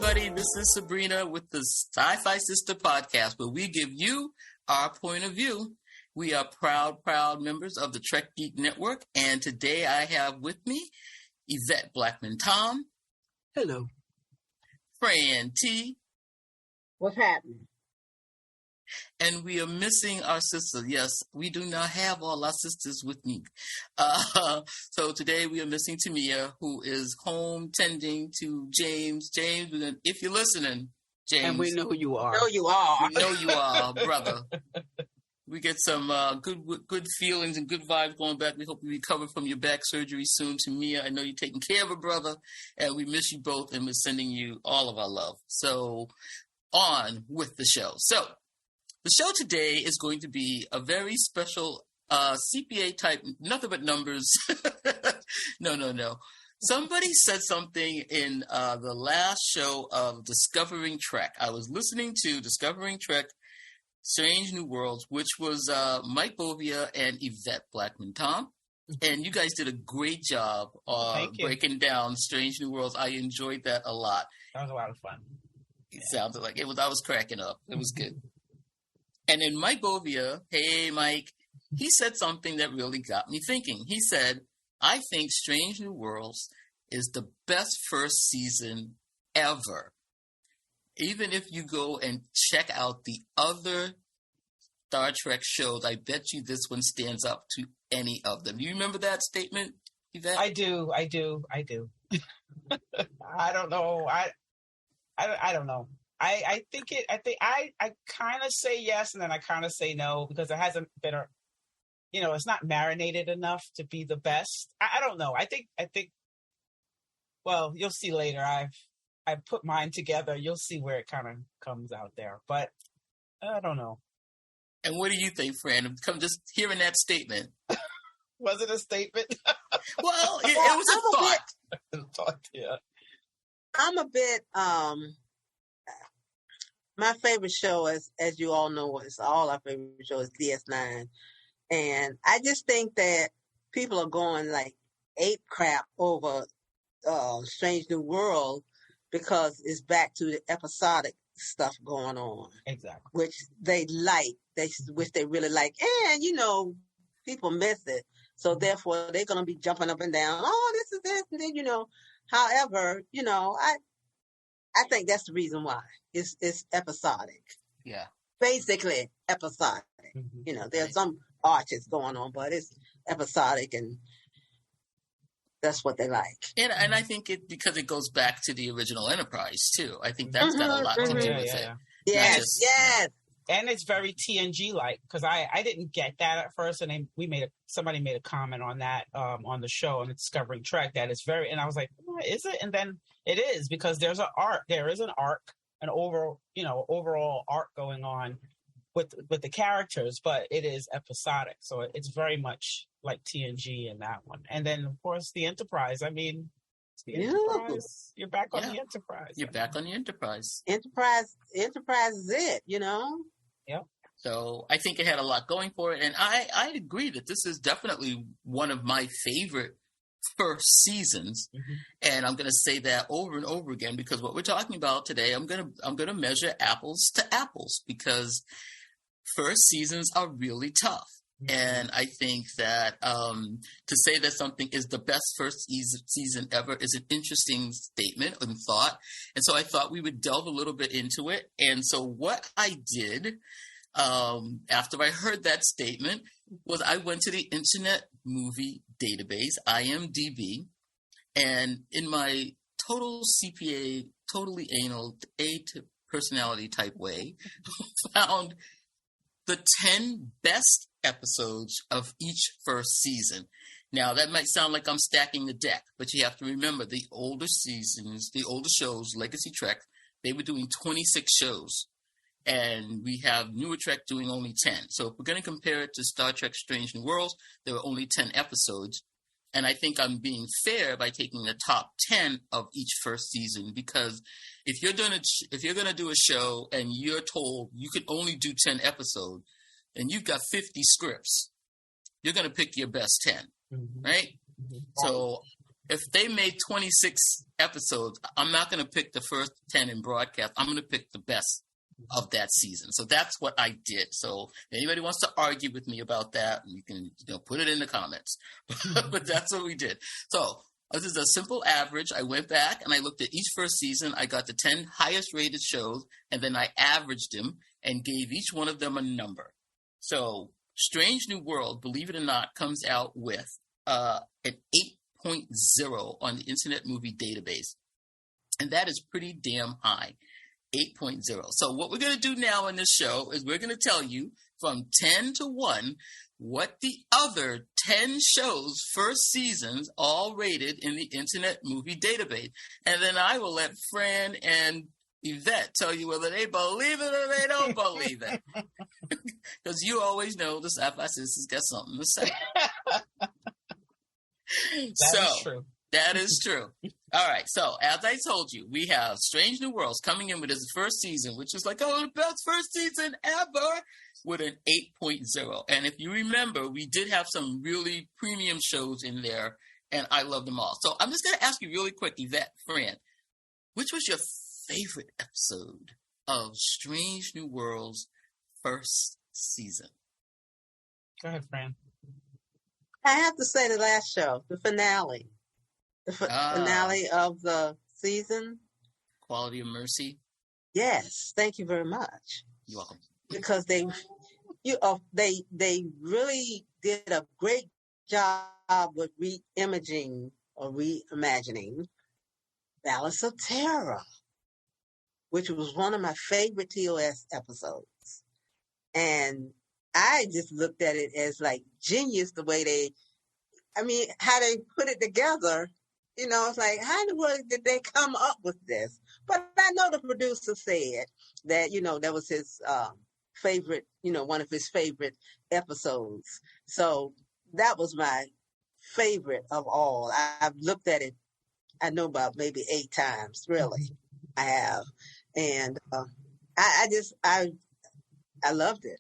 everybody. This is Sabrina with the SyFy Sister podcast, where we give you our point of view. We are proud members of the Trekkie Network, and today I have with me Yvette Blackman-Tom. Hello. Fran T. What's happening? And we are missing our sister. Yes, we do not have all our sisters with me. So today we are missing Tamia, who is home tending to James. James, if you're listening, James. And we know who you are. Know you are. We know you are, brother. We get some good feelings and good vibes going back. We hope you recover from your back surgery soon. Tamia, I know you're taking care of a brother, and we miss you both, and we're sending you all of our love. So on with the show. So the show today is going to be a very special CPA type, nothing but numbers. No. Somebody said something in the last show of Discovering Trek. I was listening to Discovering Trek, Strange New Worlds, which was Mike Bovia and Yvette Blackman-Tom. And you guys did a great job breaking down Strange New Worlds. I enjoyed that a lot. That was a lot of fun. It sounded like it was. I was cracking up. It was good. And then Mike Bovia, hey, Mike, he said something that really got me thinking. He said, I think Strange New Worlds is the best first season ever. Even if you go and check out the other Star Trek shows, I bet you this one stands up to any of them. Do you remember that statement, Yvette? I do. I don't know. I don't know. I kind of say yes, and then I kind of say no, because it hasn't been it's not marinated enough to be the best. I don't know. I think, well, you'll see later. I've put mine together. You'll see where it kind of comes out there, but I don't know. And what do you think, Fran? Come just hearing that statement. Was it a statement? Well, it was a thought. Yeah. I'm a bit, my favorite show, as you all know, is all our favorite show is DS9. And I just think that people are going like ape crap over Strange New World because it's back to the episodic stuff going on. Exactly. Which they like, which they really like. And, people miss it. So therefore, they're going to be jumping up and down. Oh, this is this. And then, however, I think that's the reason why. It's episodic. Yeah. Basically episodic. Mm-hmm. There's some arches going on, but it's episodic, and that's what they like. And I think because it goes back to the original Enterprise too. I think that's got a lot to do with it. Yes. And it's very TNG-like, because I didn't get that at first, and somebody made a comment on that on the show on Discovering Trek that it's very, and I was like, oh, is it? And then it is, because there is an arc, an overall arc going on with the characters, but it is episodic, so it's very much like TNG in that one. And then of course the Enterprise. I mean, Enterprise. You're back on the Enterprise. You're back on the Enterprise. Enterprise is it, Yep. So I think it had a lot going for it, and I agree that this is definitely one of my favorite first seasons. Mm-hmm. And I'm going to say that over and over again, because what we're talking about today, I'm going to measure apples to apples, because first seasons are really tough. Mm-hmm. And I think that to say that something is the best first season ever is an interesting statement and thought. And so I thought we would delve a little bit into it. And so what I did after I heard that statement was I went to the Internet Movie Database, IMDb, and in my total CPA, totally anal, personality type way, found the 10 best episodes of each first season. Now, that might sound like I'm stacking the deck, but you have to remember the older seasons, the older shows, Legacy Trek, they were doing 26 shows. And we have newer Trek doing only 10. So if we're going to compare it to Star Trek Strange New Worlds, there were only 10 episodes. And I think I'm being fair by taking the top 10 of each first season, because if you're going to do a show and you're told you can only do 10 episodes and you've got 50 scripts, you're going to pick your best 10, right? Mm-hmm. So if they made 26 episodes, I'm not going to pick the first 10 in broadcast. I'm going to pick the best of that season. So that's what I did. So if anybody wants to argue with me about that, you can put it in the comments. But that's what we did. So this is a simple average. I went back and I looked at each first season. I got the 10 highest rated shows, and then I averaged them and gave each one of them a number. So Strange New World, believe it or not, comes out with an 8.0 on the Internet Movie Database. And that is pretty damn high, 8.0. So what we're going to do now in this show is we're going to tell you from 10 to 1 what the other 10 shows' first seasons all rated in the Internet Movie Database. And then I will let Fran and Yvette tell you whether they believe it or they don't believe it. Because you always know the SyFy Sistas got something to say. That is true. That is true. All right. So, as I told you, we have Strange New Worlds coming in with his first season, which is like, the best first season ever, with an 8.0. And if you remember, we did have some really premium shows in there, and I love them all. So, I'm just going to ask you really quick, Yvette, Fran, which was your favorite episode of Strange New Worlds' first season? Go ahead, Fran. I have to say the last show, the finale. The finale of the season. Quality of Mercy. Yes, thank you very much. You're welcome. Because they really did a great job with reimagining or reimagining Balance of Terror, which was one of my favorite TOS episodes. And I just looked at it as like genius the way how they put it together. It's like, how in the world did they come up with this? But I know the producer said that, that was his favorite, one of his favorite episodes. So that was my favorite of all. I've looked at it, I know about maybe 8 times, really. I have. And I loved it.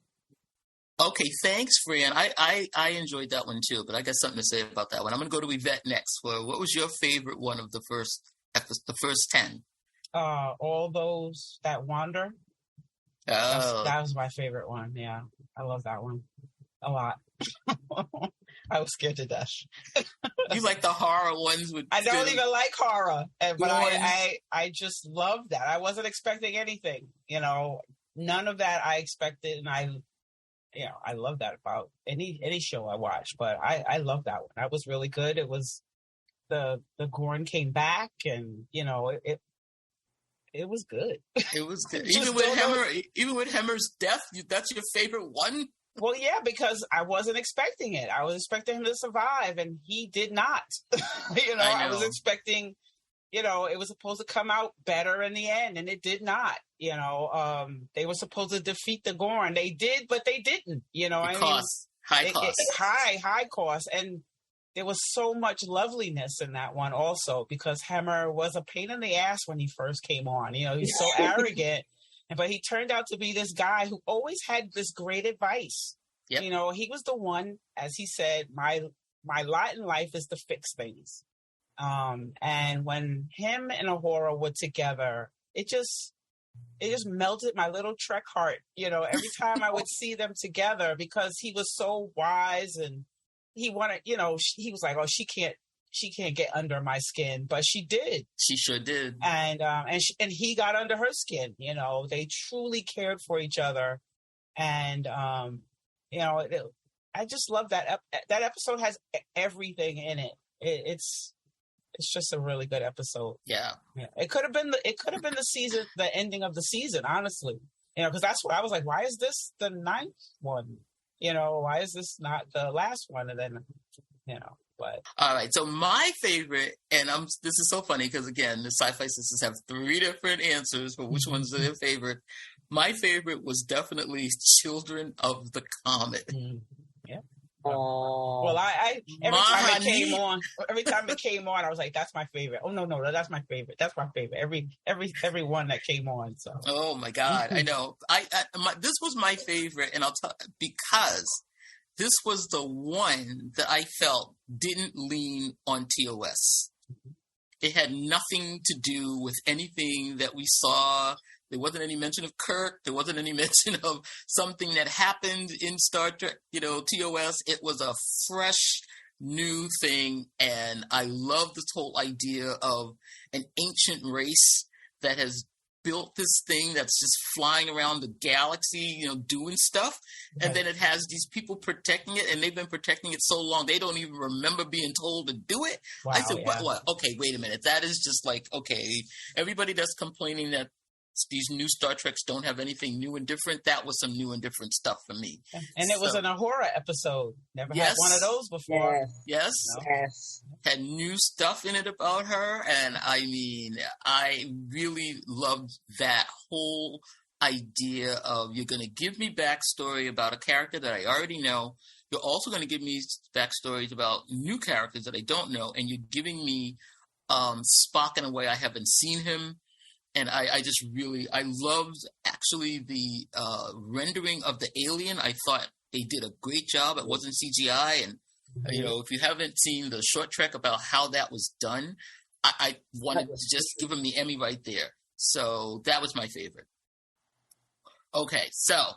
Okay, thanks, Fran. I enjoyed that one too, but I got something to say about that one. I'm going to go to Yvette next. What was your favorite one of the first 10? All Those That Wander. Oh. That was my favorite one. Yeah, I love that one a lot. I was scared to death. You like the horror ones with? I don't even like horror, but I just love that. I wasn't expecting anything. None of that I expected, and I love that about any show I watch, but I love that one. That was really good. It was the Gorn came back, and it was good. It was good. Even with Hemmer's death, that's your favorite one? Well, yeah, because I wasn't expecting it. I was expecting him to survive, and he did not. I was expecting, it was supposed to come out better in the end, and it did not. They were supposed to defeat the Gorn. They did, but they didn't. High cost. High cost. And there was so much loveliness in that one also, because Hemmer was a pain in the ass when he first came on. He's so arrogant. But he turned out to be this guy who always had this great advice. Yep. He was the one, as he said, my lot in life is to fix things. And when him and Ahura were together, it just melted my little Trek heart, every time I would see them together, because he was so wise, and he wanted, he was like, oh, she can't get under my skin, but she did. She sure did. And he got under her skin. They truly cared for each other, and I just love that. That episode has everything in it. It's just a really good episode. Yeah. It could have been the season, the ending of the season, honestly. Because that's what I was like. Why is this the 9th one? Why is this not the last one? And then, But. All right, so my favorite, and this is so funny because, again, the SyFy Sistas have 3 different answers for which one's their favorite. My favorite was definitely Children of the Comet. Yeah. Well, every time it came on, I was like, "That's my favorite." Oh no, that's my favorite. That's my favorite. Every one that came on. So. Oh my God, I know. This was my favorite, and I'll tell because this was the one that I felt didn't lean on TOS. It had nothing to do with anything that we saw. There wasn't any mention of Kirk. There wasn't any mention of something that happened in Star Trek, TOS. It was a fresh, new thing. And I love this whole idea of an ancient race that has built this thing that's just flying around the galaxy, doing stuff. Right. And then it has these people protecting it, and they've been protecting it so long, they don't even remember being told to do it. Wow, I said, what? Okay, wait a minute. That is just like, okay, everybody that's complaining that these new Star Treks don't have anything new and different, that was some new and different stuff for me. And it was an Ahura episode. Never had one of those before. Yes. Had new stuff in it about her. And I mean, I really loved that whole idea of, you're going to give me backstory about a character that I already know. You're also going to give me backstories about new characters that I don't know. And you're giving me Spock in a way I haven't seen him. And I loved actually the rendering of the alien. I thought they did a great job. It wasn't CGI. And, if you haven't seen the short trek about how that was done, I wanted to just give them the Emmy right there. So that was my favorite. Okay, so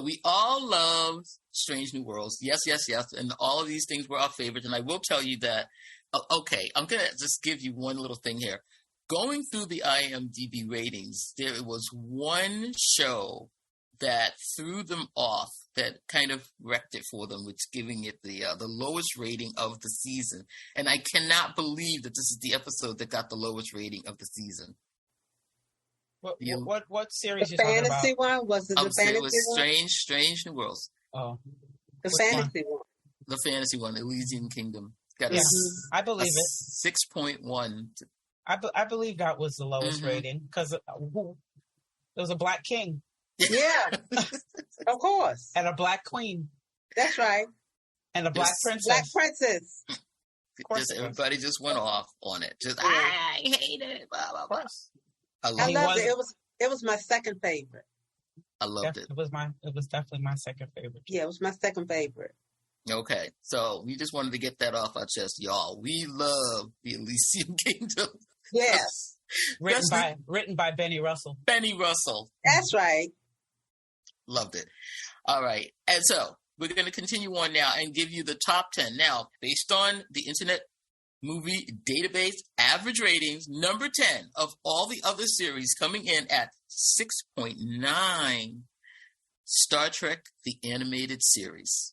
we all love Strange New Worlds. Yes. And all of these things were our favorites. And I will tell you that, okay, I'm going to just give you one little thing here. Going through the IMDb ratings, there was one show that threw them off, that kind of wrecked it for them, which giving it the lowest rating of the season. And I cannot believe that this is the episode that got the lowest rating of the season. What series? The fantasy one? Was it the fantasy one? It was Strange New Worlds. Oh, the fantasy one. The fantasy one, Elysian Kingdom. Got I believe it. 6.1. I believe that was the lowest rating because there was a black king. Yeah, of course. And a black queen. That's right. And a black princess. Black princess. Just everybody just went off on it. Just I hate it. Blah, blah, blah. I loved it. It was my second favorite. I loved it. It was definitely my second favorite. Yeah, it was my second favorite. Okay, so we just wanted to get that off our chest, y'all. We love the Elysian Kingdom. Yes. Written by Benny Russell. Benny Russell. That's right. Loved it. All right. And so we're going to continue on now and give you the top 10. Now, based on the Internet Movie Database average ratings, number 10 of all the other series coming in at 6.9, Star Trek, the animated series.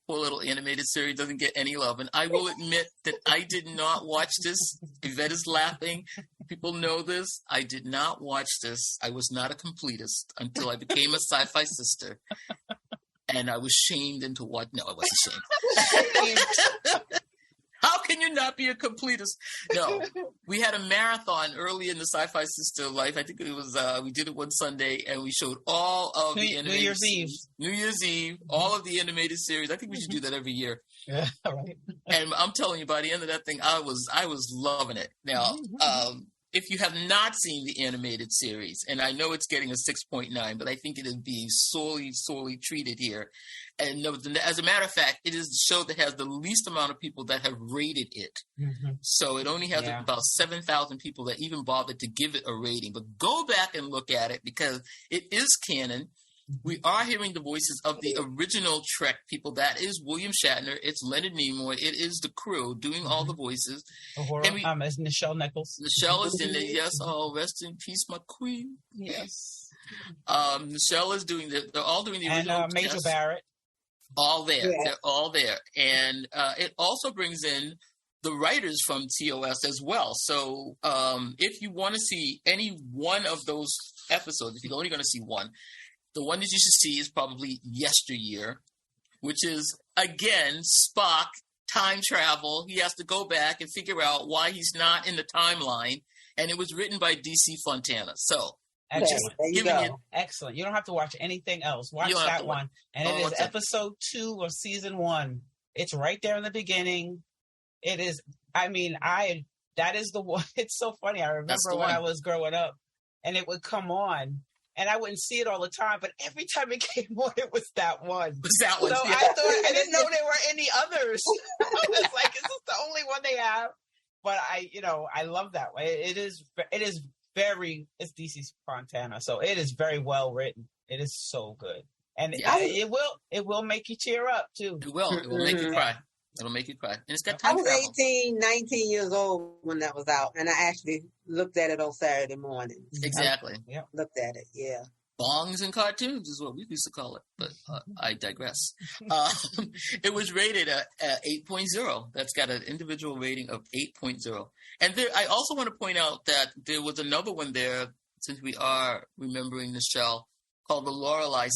Poor little animated series doesn't get any love. And I will admit that I did not watch this. Yvette is laughing. People know this. I did not watch this. I was not a completist until I became a SyFy sister. And I was shamed into what? No, I wasn't shamed. How can you not be a completist? No, we had a marathon early in the SyFy sister life. I think it was, we did it one Sunday and we showed all of the animated New Year's Eve, all of the animated series. I think we should do that every year. Yeah, right. And I'm telling you, by the end of that thing, I was loving it. Now, if you have not seen the animated series, and I know it's getting a 6.9, but I think it is being sorely treated here. And as a matter of fact, it is the show that has the least amount of people that have rated it. Mm-hmm. So it only has about 7,000 people that even bothered to give it a rating. But go back and look at it because it is canon. We are hearing the voices of the original Trek people. That is William Shatner. It's Leonard Nimoy. It is the crew doing all the voices. It's Nichelle Nichols. Nichelle is in it. Yes. Oh, rest in peace, my queen. Yes. Nichelle is doing they're all doing the original. And Major Barrett. All there. Yeah. They're all there. And it also brings in the writers from TOS as well. So if you want to see any one of those episodes, if you're only going to see one, the one that you should see is probably Yesteryear, which is, again, Spock, time travel. He has to go back and figure out why he's not in the timeline. And it was written by D.C. Fontana. So, excellent. You don't have to watch anything else. Watch that one. And it is episode 2 of season 1. It's right there in the beginning. It is, that is the one. It's so funny. I remember when I was growing up and it would come on. and I wouldn't see it all the time, but every time it came on, it was that one. Was that one? So Yeah. I didn't know there were any others. I was like, is this the only one they have? But I love that one. It is very, it's DC Fontana, so it is very well written. It is so good. And it will make you tear up too. It will make you cry. It'll make you cry. And it's got I time was travel. 18, 19 years old when that was out, and I actually looked at it on Saturday morning. Exactly. Yeah. Looked at it, yeah. Bongs and cartoons is what we used to call it, but I digress. It was rated at 8.0. That's got an individual rating of 8.0. And I also want to point out that there was another one there, since we are remembering the show, called the Lorelei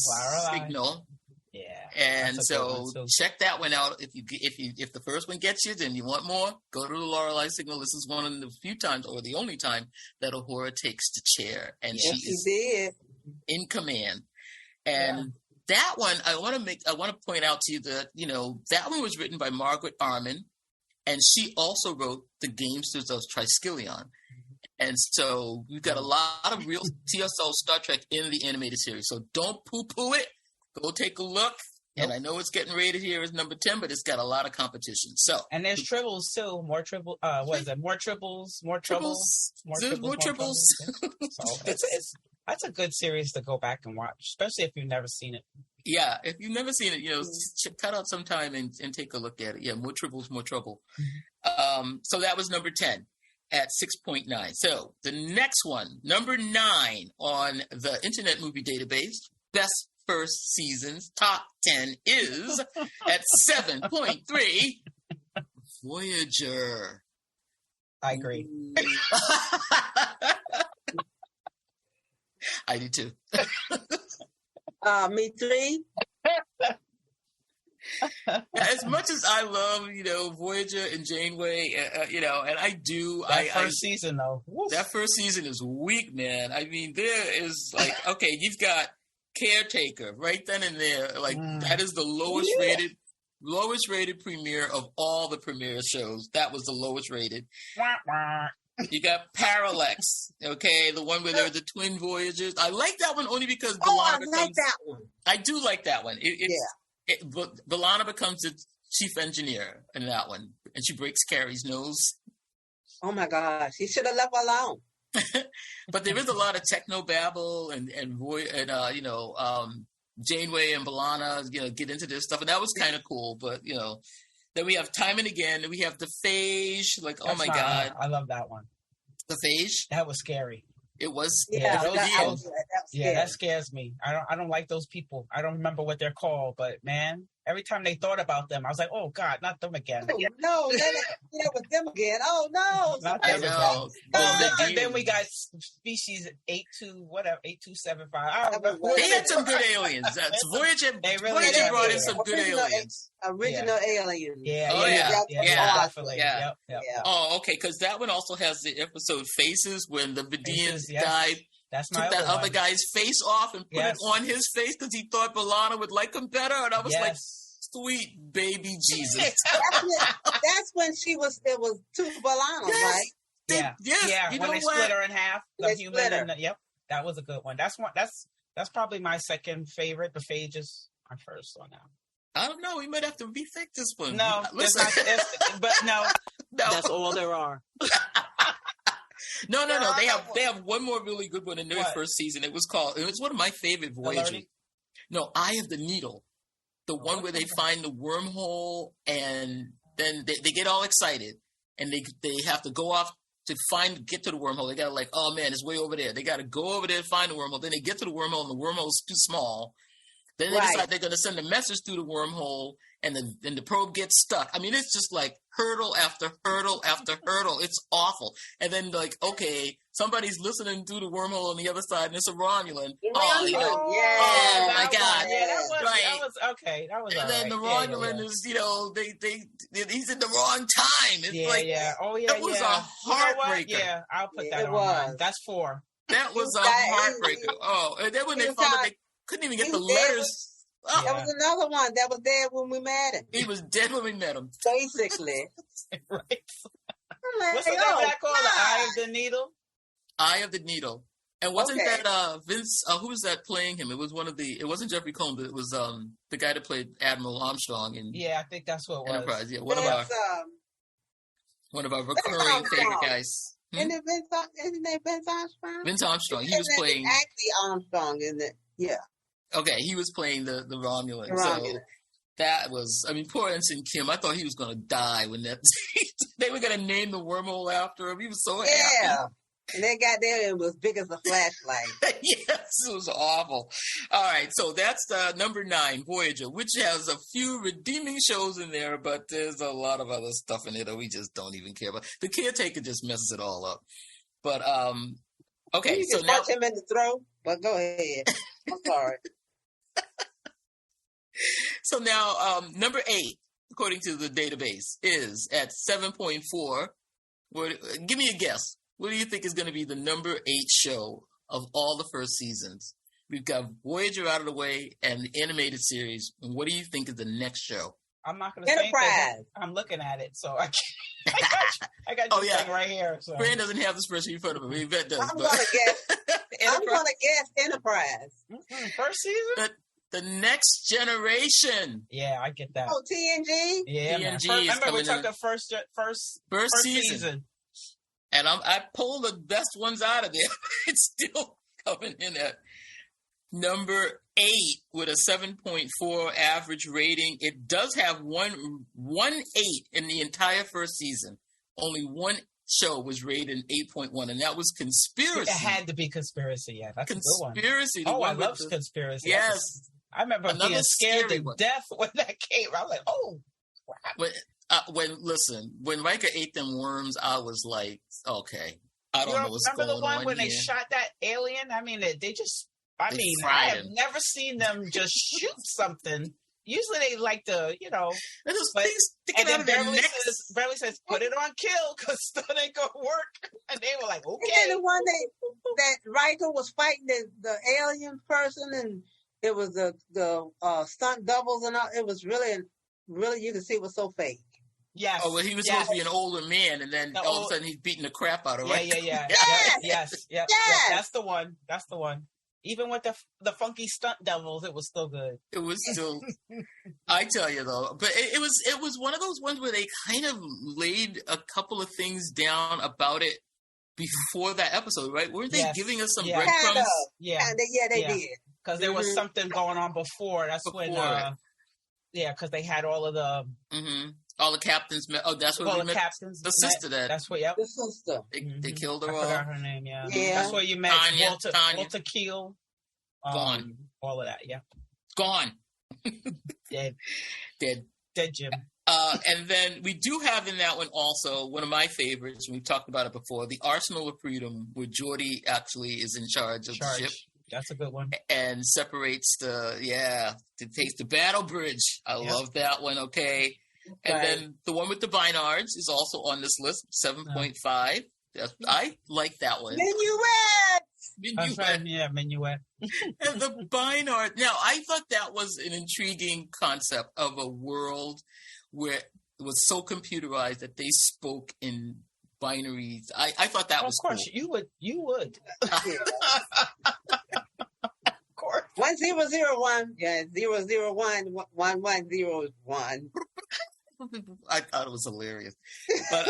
Signal. Yeah. And so check that one out. If the first one gets you, then you want more, go to the Lorelei Signal. This is one of the few times, or the only time, that Uhura takes the chair, and she is in command. And that one, I want to point out to you that, that one was written by Margaret Arman, and she also wrote The Gamesters of Triskelion. And so we've got a lot of real TSO Star Trek in the animated series. So don't poo-poo it. Go take a look. And I know it's getting rated here as number 10, but it's got a lot of competition. So, and there's tribbles too. More tribbles. What is it? More tribbles. More troubles. More tribbles. So that's a good series to go back and watch, especially if you've never seen it. Yeah, if you've never seen it, cut out some time and take a look at it. Yeah, more tribbles, more trouble. So that was number 10 at 6.9. So the next one, number 9 on the Internet Movie Database, best first seasons top 10 is at 7.3 Voyager. I agree. I do too. Me 3. As much as I love, Voyager and Janeway, and I do. That first season, though. That first season is weak, man. I mean, there is okay, you've got Caretaker right then and there. That is the lowest rated premiere of all the premiere shows. That was the lowest rated. You got Parallax, okay, the one where they're the twin Voyagers. I like that one only because I like that one. I do like that one. B'Elanna becomes the chief engineer in that one, and she breaks Carrie's nose. Oh my gosh, he should have left her alone. But there is a lot of techno babble and Janeway and B'Elanna, get into this stuff, and that was kind of cool. But then we have Time and Again, and we have the Phage. Oh my God, I love that one. The Phage. That was scary. It was. Yeah, that scares me. I don't like those people. I don't remember what they're called, but man, every time they thought about them, I was like, oh God, not them again. Oh, no, that was them again. Oh no, not them again. And then we got species 8275. They had some good aliens. Voyager brought in some good aliens. Original aliens. Definitely. Yeah. Oh, okay, because that one also has the episode Faces when the Vidian guy took that other guy's face off and put it on his face because he thought B'Elanna would like him better, and I was like, sweet baby Jesus. That's when it was two B'Elannas, right? Yeah. When they split her in half, the human and that was a good one. That's probably my second favorite. The Phage is my first one now. I don't know. We might have to rethink this one. No, but no, that's all there are. No. They have one more really good one in their first season. It was one of my favorite Voyager. No, Eye of the Needle. The one where they find the wormhole and then they get all excited and they have to go off to get to the wormhole. They gotta oh man, it's way over there. They gotta go over there and find the wormhole. Then they get to the wormhole and the wormhole is too small. Then they decide they're gonna send a message through the wormhole and the probe gets stuck. I mean, it's just hurdle after hurdle after hurdle. It's awful. And then okay, somebody's listening through the wormhole on the other side, and it's a Romulan. Oh my God! Yeah, that was okay. That was. And then the Romulan is, he's in the wrong time. It's that was a heartbreaker. Yeah, I'll put that on. That's 4. That was a heartbreaker. Oh, and then when they found out they couldn't even get the letters. There was another one that was dead when we met him. He was dead when we met him. Basically. Right. What's the name of that called? The Eye of the Needle? Eye of the Needle. And wasn't that Vince? Who was that playing him? It was it wasn't Jeffrey Combs, but it was the guy that played Admiral Armstrong in. Yeah, I think that's what it was. Enterprise. Yeah, one of our recurring favorite guys. Isn't it Vince Armstrong? Vince Armstrong. He was playing actually Armstrong, isn't it? Yeah. Okay, he was playing the Romulan. So that was, I mean, poor Ensign Kim. I thought he was going to die when they were going to name the wormhole after him. He was so happy. Yeah. And they got there, it was big as a flashlight. Yes, it was awful. All right, so that's number 9, Voyager, which has a few redeeming shows in there, but there's a lot of other stuff in it that we just don't even care about. The Caretaker just messes it all up. But, okay. You just punch him in the throat, but go ahead. I'm sorry. So now, number 8, according to the database, is at 7.4. Give me a guess. What do you think is going to be the number 8 show of all the first seasons? We've got Voyager out of the way and the animated series. And what do you think is the next show? I'm not going to say anything. I'm looking at it, so I can't. I got this thing right here. So. Fran doesn't have the spreadsheet in front of him. Yvette does. I'm going to guess Enterprise. Mm-hmm. First season? The Next Generation. Yeah, I get that. Oh, TNG? Yeah, TNG. Remember, we're talking first season. And I pulled the best ones out of there. It's still coming in at number 8 with a 7.4 average rating. It does have one 8 in the entire first season. Only one show was rated 8.1, and that was Conspiracy. It had to be Conspiracy, yeah. That's Conspiracy. A good one. Oh, I love Conspiracy. Yes. I remember being scared to death when that came. I was like, oh, crap. When Riker ate them worms, I was like, okay, I don't know what's going on. Remember the one when they shot that alien? I mean, they just, I have never seen them just shoot something. Usually they like to, those things sticking out of their necks. Beverly says, put it on kill because it ain't going to work. And they were like, okay. And then the one that Riker was fighting the alien person, and it was the stunt doubles and all. It was really, you could see it was so fake. Yes. Oh, well, he was supposed to be an older man, and then all of a sudden he's beating the crap out of Riker. Yeah. Yes. That's the one. Even with the funky stunt devils, it was still good. It was still, I tell you though, but it was one of those ones where they kind of laid a couple of things down about it before that episode, right? Weren't they giving us some breadcrumbs? They did. Because there was something going on before. That's when, because they had all of the... Mm-hmm. All the captains met. Oh, that's what we met. Captains the sister that. That's what. The sister. They killed her all. I forgot her name. Yeah. That's where you met Walter Keel. Gone. All of that. Yeah. Gone. Dead. Dead Jim. And then we do have in that one also one of my favorites. We've talked about it before. The Arsenal of Freedom, where Geordi actually is in charge of the ship. That's a good one. And separates takes the battle bridge. I love that one. Okay. And then the one with the Bynards is also on this list, 7.5. I like that one. Minuet. Right. Yeah, Minuet. And the Bynard. Now, I thought that was an intriguing concept of a world where it was so computerized that they spoke in binaries. I thought that was cool. Of course, you would. Of course. 1001. Yeah, 001 1101. I thought it was hilarious. But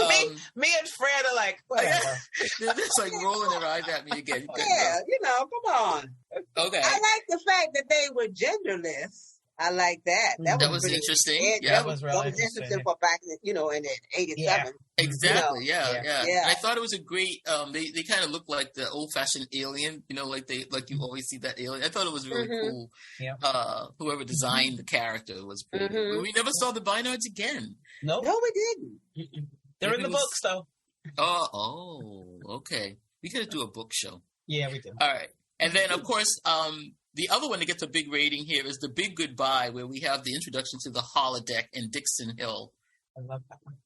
me and Fred are like, whatever. They're just like rolling their eyes at me again. Yeah, come on. Okay. I like the fact that they were genderless. I like that. That was interesting. That was really interesting for back in, in 87. Yeah. Exactly. Yeah. I thought it was a great. They kind of looked like the old-fashioned alien. Like you always see that alien. I thought it was really cool. Yeah. Whoever designed the character was pretty. But we never saw the Bynards again. No, we didn't. They're in the books though. Oh, okay. We could do a book show. Yeah, we do. All right, and then of course, the other one that gets a big rating here is The Big Goodbye, where we have the introduction to the holodeck in Dixon Hill. I love that one.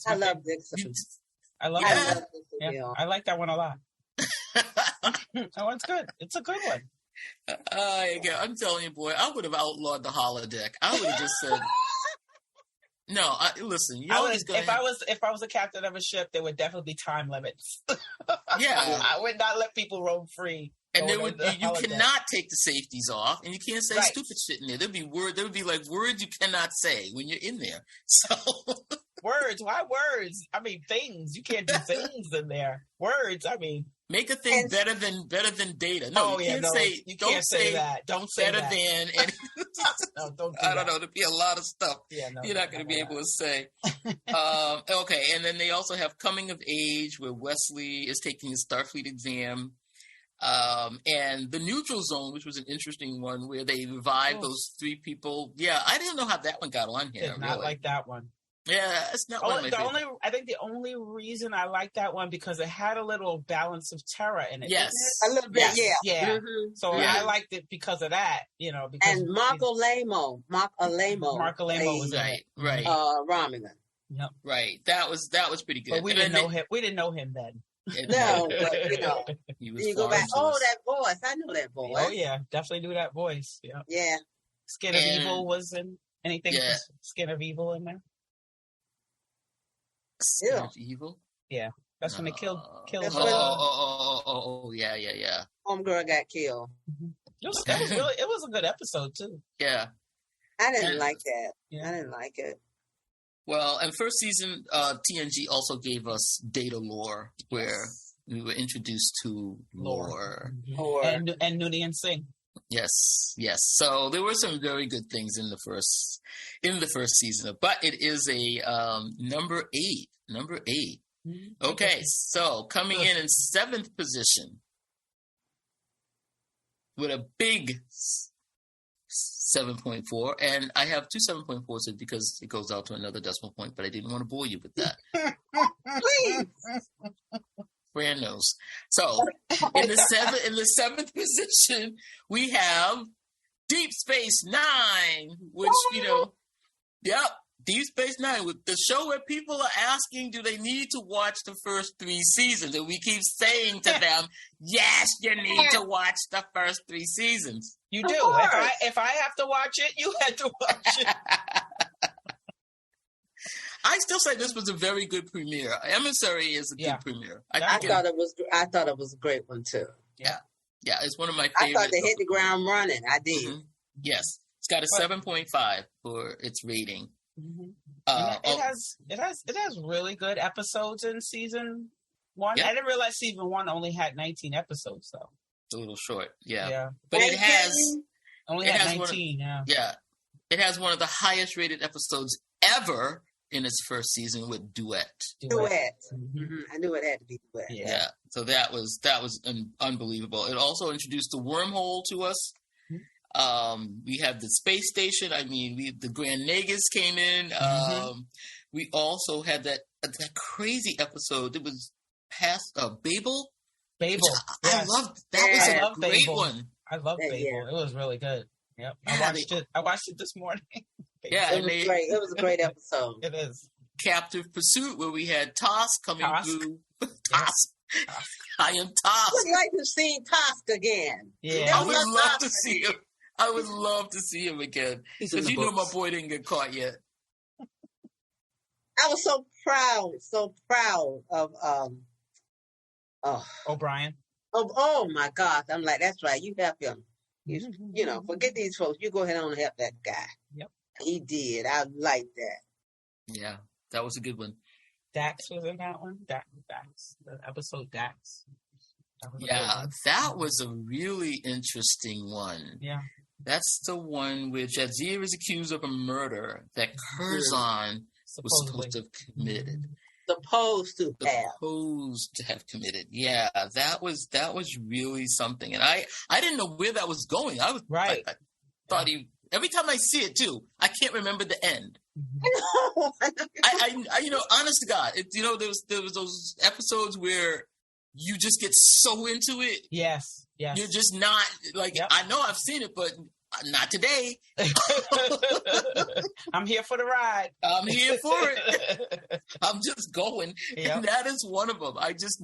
I love Dixon. I love that one. Yeah, I like that one a lot. That one's good. It's a good one. I'm telling you, boy, I would have outlawed the holodeck. I would have just said, "No, listen. If I was a captain of a ship, there would definitely be time limits. Yeah. I would not let people roam free. And you cannot take the safeties off, and you can't say stupid shit in there. There would be like words you cannot say when you're in there. So words, why words? I mean, things. You can't do things in there. Words, I mean, make a thing better than data. No, you can't say that. Don't say better than. And no, don't. I don't know. There'd be a lot of stuff you're not going to be able to say. Okay, and then they also have Coming of Age, where Wesley is taking his Starfleet exam. And the Neutral Zone, which was an interesting one, where they revived those three people. Yeah, I didn't know how that one got on here. It's not like that one. Yeah, it's not one of my favorite. I think the only reason I like that one because it had a little balance of terror in it. Yes, a little bit. Yeah. Mm-hmm. So I liked it because of that. Because and Mark Alamo was right. Romulan. Yep. Right. That was pretty good. But we didn't know him. We didn't know him then. No, but you go back. Oh, that voice! I knew that voice. Oh yeah, definitely knew that voice. Yeah. Yeah. Skin of Evil was in anything. Yeah. Skin of Evil in there. Skin of Evil. Yeah, that's when they killed. Oh, yeah. Homegirl got killed. Mm-hmm. It was a good episode too. Yeah. I didn't like that. Yeah. I didn't like it. Well, and first season, TNG also gave us Data Lore, where we were introduced to Lore. And Noonien Singh. Yes. So there were some very good things in the first season, but it is a number 8. Okay, so coming in 7th position with a big 7.4, and I have two 7.4s because it goes out to another decimal point, but I didn't want to bore you with that. Please. Fran knows. So in the 7th position, we have Deep Space Nine, which Deep Space Nine, with the show where people are asking, do they need to watch the first 3 seasons? And we keep saying to them, yes, you need to watch the first 3 seasons. You do. If I have to watch it, you had to watch it. I still say this was a very good premiere. Emissary is a good premiere. I thought it was a great one too. Yeah, it's one of my favorites. I thought they hit the ground running. I did. Mm-hmm. Yes, it's got a 7.5 for its rating. Mm-hmm. It has really good episodes in season 1. Yep. I didn't realize season 1 only had 19 episodes though. It's a little short, yeah. But it has 19. It has one of the highest rated episodes ever in its first season with Duet. Mm-hmm. I knew it had to be Duet. Yeah. So that was unbelievable. It also introduced the wormhole to us. We have the space station. I mean, the Grand Nagus came in. We also had that crazy episode. It was past Babel. Yes. I loved that. Was a great Babel. one. I love Babel. Yeah. It was really good. Yep. I watched it this morning. Yeah, it was great. It was a great episode. It is. Captive Pursuit, where we had Tosk coming through. Tosk. I am Tosk. I would like to see Tosk again. Yeah, I would love to see him. I would love to see him again. Because you know my boy didn't get caught yet. I was so proud of O'Brien. Oh my gosh. I'm like, that's right. You help him. Forget these folks. You go ahead and help that guy. Yep. He did. I like that. Yeah, that was a good one. Dax was in that one. Dax. The episode Dax. That was a really interesting one. Yeah. That's the one where Jadzia is accused of a murder that Curzon was supposed to have committed. Supposed to have committed. Yeah, that was really something. And I didn't know where that was going. I was right. I thought every time I see it too, I can't remember the end. I honest to God, there was those episodes where you just get so into it. Yes. You're just not like, I know I've seen it, but not today. I'm here for the ride. I'm here for it. I'm just going. Yep. And that is one of them. I just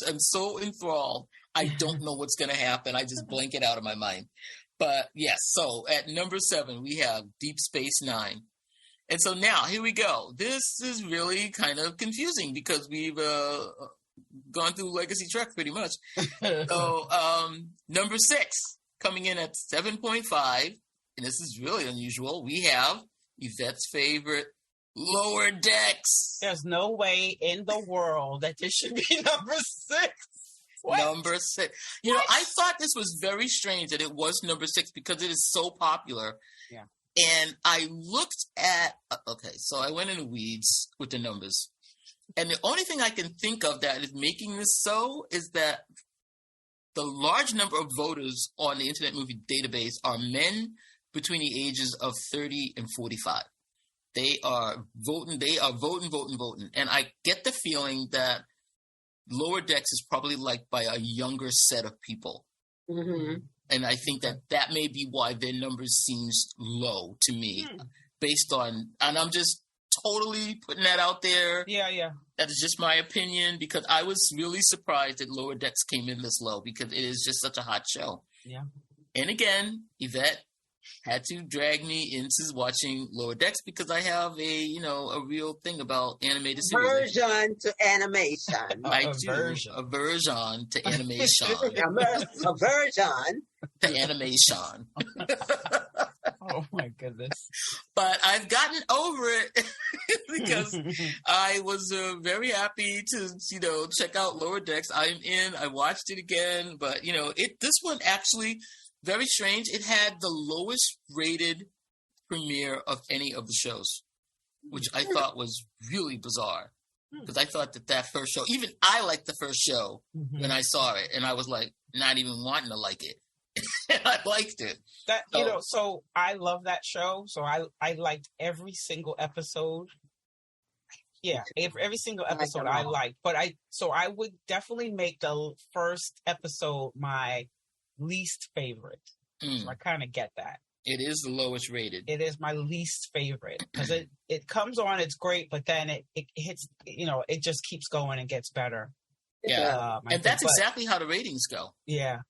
am so enthralled. I don't know what's going to happen. I just blank it out of my mind. But yes, so at number 7, we have Deep Space Nine. And so now, here we go. This is really kind of confusing because we've gone through Legacy Trek pretty much. So number 6 coming in at 7.5, and this is really unusual. We have Yvette's favorite, Lower Decks. There's no way in the world that this should be number 6. What? Number 6. You know, I thought this was very strange that it was number 6 because it is so popular. Yeah. And I looked at, okay, so I went in the weeds with the numbers. And the only thing I can think of that is making this so is that the large number of voters on the Internet Movie Database are men between the ages of 30 and 45. They are voting. And I get the feeling that Lower Decks is probably liked by a younger set of people. Mm-hmm. And I think that may be why their numbers seems low to me, based on, and I'm just totally putting that out there. Yeah. That is just my opinion, because I was really surprised that Lower Decks came in this low, because it is just such a hot show. Yeah. And again, Yvette had to drag me into watching Lower Decks because I have a real thing about animated series. Aversion to animation. Aversion to animation. Aversion to animation. Oh my goodness. But I've gotten over it because I was very happy to, check out Lower Decks. I'm in. I watched it again. But, this one actually, very strange. It had the lowest rated premiere of any of the shows, which I thought was really bizarre. Because I thought that first show, even I liked the first show when I saw it. And I was like, not even wanting to like it. I liked it. So I love that show. So I liked every single episode. Yeah, every single episode I liked. But I would definitely make the first episode my least favorite. So I kind of get that. It is the lowest rated. It is my least favorite because it comes on, it's great, but then it hits, it just keeps going and gets better. Yeah, and that's exactly how the ratings go. Yeah.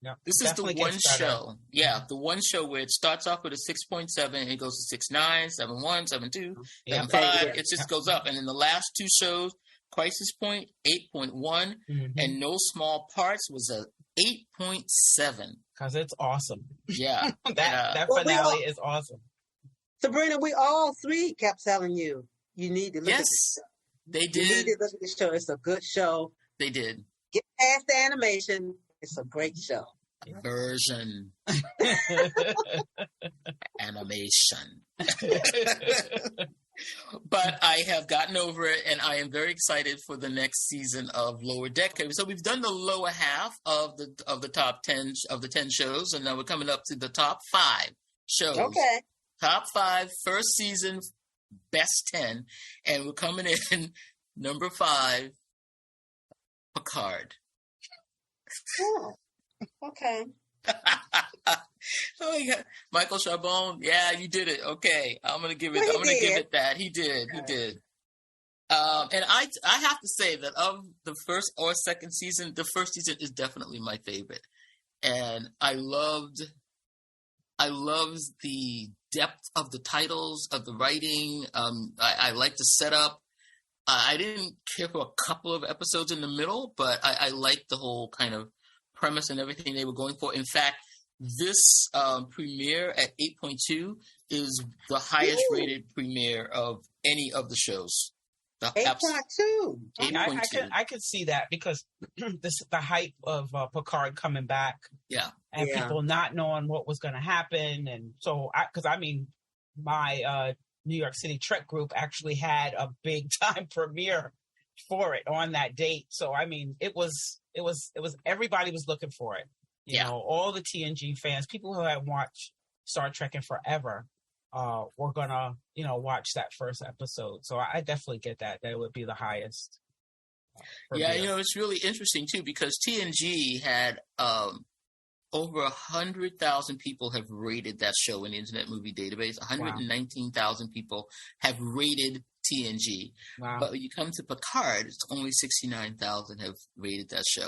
Yeah, this is the one show. Yeah, the one show where it starts off with a 6.7 and it goes to 6.9, 7.1, 7.2, 7.5. It just goes up. And in the last two shows, Crisis Point, 8.1, and No Small Parts was a 8.7. Because it's awesome. Yeah. that finale is awesome. Sabrina, we all three kept telling you need to look at this show. They did. You need to look at this show. It's a good show. They did. Get past the animation. It's a great show. Version. Animation. But I have gotten over it, and I am very excited for the next season of Lower Deck. So we've done the lower half of the top 10 of the 10 shows, and now we're coming up to the top 5 shows. Okay. Top 5, first season, best 10, and we're coming in number 5, Picard. Oh, okay. Oh my God. Michael Charbon, yeah, you did it. Okay, I'm gonna give it that. He did. And I have to say that of the first or second season, the first season is definitely my favorite. And I loved the depth of the titles, of the writing. I liked the setup. I didn't care for a couple of episodes in the middle, but I liked the whole kind of premise and everything they were going for. In fact, this premiere at 8.2 is the highest rated premiere of any of the shows. 8.2. I could see that because the hype of Picard coming back. Yeah. And people not knowing what was going to happen. And so, my New York City Trek group actually had a big time premiere for it on that date. So, it was everybody was looking for it. You know, all the TNG fans, people who had watched Star Trek in forever, were gonna, watch that first episode. So I definitely get that it would be the highest. Yeah, it's really interesting too because TNG had over 100,000 people have rated that show in the Internet Movie Database. 119,000 people have rated TNG. Wow. But when you come to Picard, it's only 69,000 have rated that show.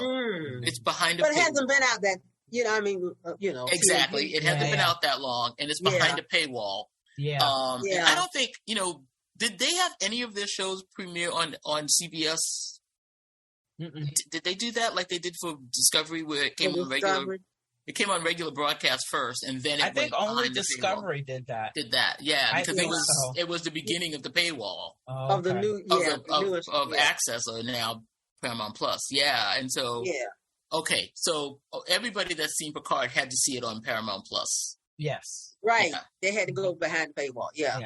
It's behind But it hasn't been out that, Exactly. TNG. It hasn't been out that long, and it's behind a paywall. Yeah. And I don't think, did they have any of their shows premiere on CBS? Did they do that like they did for Discovery, where it came on regular? It came on regular broadcast first, and then I think only Discovery did that. Yeah, because it was the beginning of the paywall of the new of Access, or now Paramount Plus. Yeah, and so okay, so everybody that's seen Picard had to see it on Paramount Plus. Yes, right. Yeah. They had to go behind the paywall. Yeah,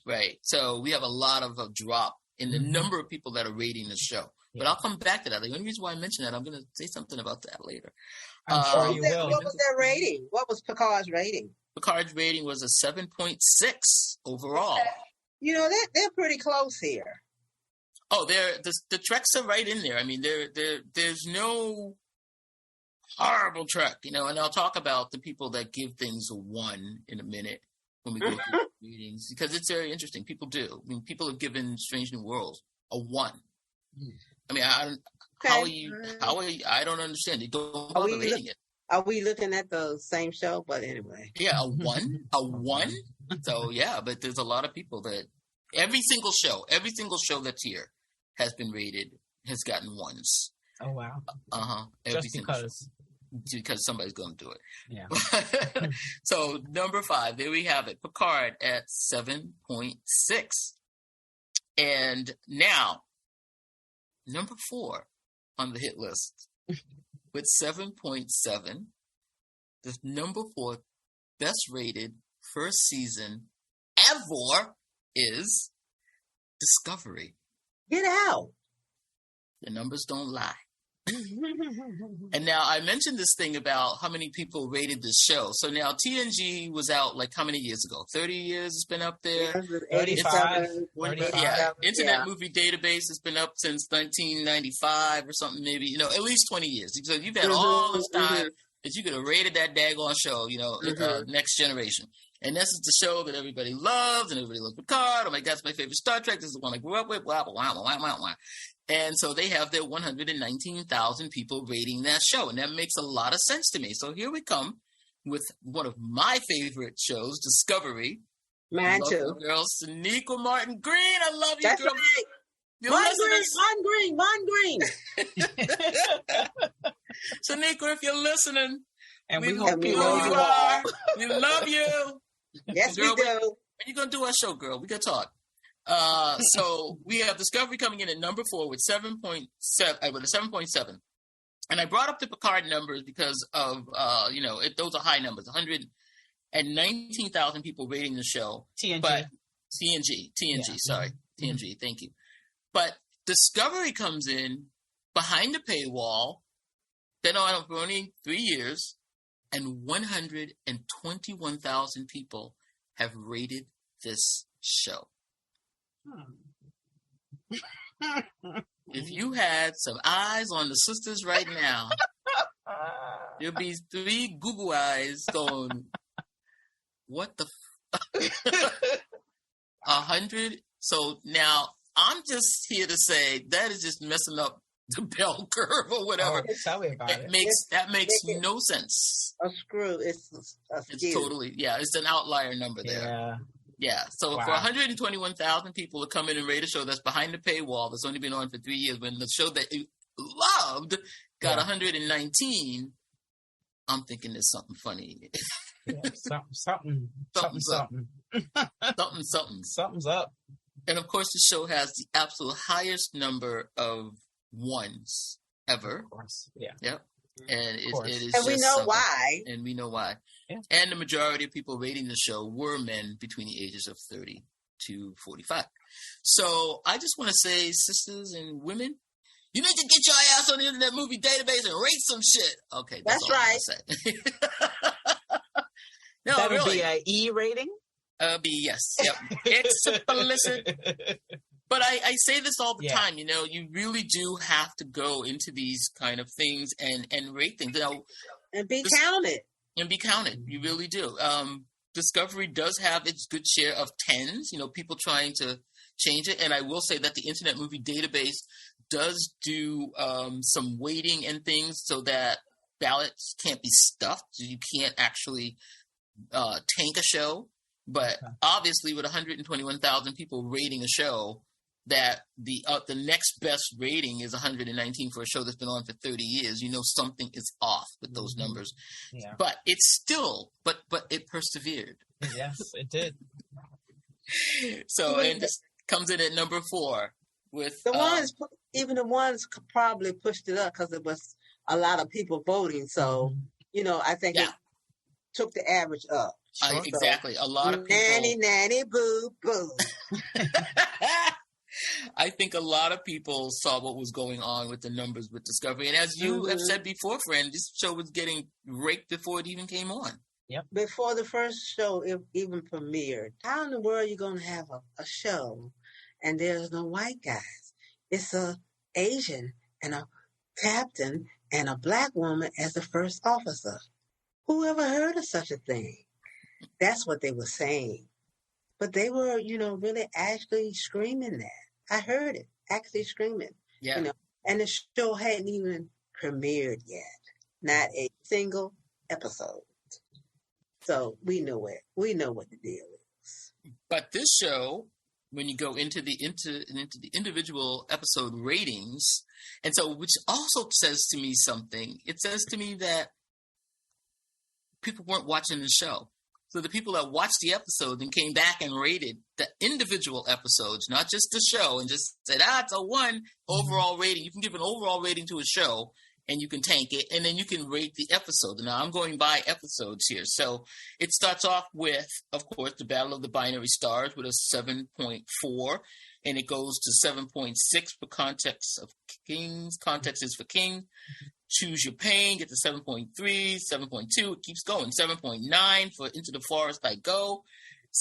right. So we have a lot of a drop in the number of people that are rating the show. But I'll come back to that. The only reason why I mentioned that, I'm going to say something about that later. I'm sure you will. What was their rating? What was Picard's rating? Picard's rating was a 7.6 overall. Okay. You know, they're pretty close here. Oh, the Treks are right in there. I mean, there's no horrible Trek, and I'll talk about the people that give things a 1 in a minute when we go through the readings, because it's very interesting. People do. I mean, people have given Strange New Worlds a 1. I mean, how are you? I don't understand. They don't bother rating it. Are we looking at the same show? But anyway. Yeah, a 1? A 1? So, yeah, but there's a lot of people that every single show that's here has been rated, has gotten 1s. Oh, wow. Just because somebody's going to do it. Yeah. So, number 5, there we have it. Picard at 7.6. And now, number 4 on the hit list with 7.7, the number 4 best rated first season ever is Discovery. Get out. The numbers don't lie. And now I mentioned this thing about how many people rated this show. So now TNG was out like how many years ago? 30 years it's been up there? 35. Internet Movie Database has been up since 1995 or something, maybe, at least 20 years. So you've had all this time that you could have rated that daggone show, Next Generation. And this is the show that everybody loves, and everybody loves Picard. Oh my God, it's my favorite Star Trek. This is the one I grew up with. Blah, blah, blah, blah, blah, blah. And so they have their 119,000 people rating that show. And that makes a lot of sense to me. So here we come with one of my favorite shows, Discovery. Mine too. Girl, Sonequa Martin Green. I love you, That's girl. Right. Mon green. Sonequa, if you're listening, and we hope you know you are. We love you. Yes, girl, we do. When you going to do our show, girl? We got to talk. So we have Discovery coming in at number 4 with 7.7, with a 7.7. And I brought up the Picard numbers because of, those are high numbers, 119,000 people rating the show. TNG. But TNG, sorry. TNG, thank you. But Discovery comes in behind the paywall, been on for only 3 years, and 121,000 people have rated this show. If you had some eyes on the sisters right now, there'll be 3 Google eyes going, what the 100? So now I'm just here to say that is just messing up the bell curve or whatever. Tell me about it. That makes no sense. A screw. It's totally, it's an outlier number there. Yeah. So for 121,000 people to come in and rate a show that's behind the paywall, that's only been on for 3 years, when the show that you loved got 119, I'm thinking there's something funny. Something. Something's up. And of course, the show has the absolute highest number of 1s ever. Of course. Yeah. Yep. And it is. And we know why. And we know why. Yeah. And the majority of people rating the show were men between the ages of 30 to 45. So I just want to say, sisters and women, you need to get your ass on the Internet Movie Database and rate some shit. Okay, that's right. No, that would really. be an E rating? Be yes. Yep. Explicit. But I say this all the time, you really do have to go into these kind of things and rate things. And be counted. And be counted. You really do. Discovery does have its good share of 10s, people trying to change it. And I will say that the Internet Movie Database does do some weighting and things so that ballots can't be stuffed. So you can't actually tank a show. But obviously with 121,000 people rating a show, that the next best rating is 119 for a show that's been on for 30 years, you know something is off with those numbers. Yeah. But it's still, but it persevered. Yes, it did. So, and this comes in at number 4 with the ones, even the ones probably pushed it up because it was a lot of people voting. So, you know, I think it took the average up. Exactly. A lot of people. Nanny, boo, boo. I think a lot of people saw what was going on with the numbers with Discovery. And as you have said before, friend, this show was getting raked before it even came on. Yep. Before the first show even premiered. How in the world are you going to have a show and there's no white guys? It's a Asian and a captain and a black woman as the first officer. Who ever heard of such a thing? That's what they were saying. But they were, you know, really actually screaming that. I heard it, actually screaming. Yeah. You know, and the show hadn't even premiered yet. Not a single episode. So we know it. We know what the deal is. But this show, when you go into the individual episode ratings, and so which also says to me something. It says to me that people weren't watching the show. So the people that watched the episode and came back and rated the individual episodes, not just the show, and just said, it's a 1 overall rating. You can give an overall rating to a show, and you can tank it, and then you can rate the episode. Now, I'm going by episodes here. So it starts off with, of course, the Battle of the Binary Stars with a 7.4, and it goes to 7.6 for Context of Kings. Context is for King. Choose Your Pain, get to 7.3, 7.2, it keeps going. 7.9 for Into the Forest I Go.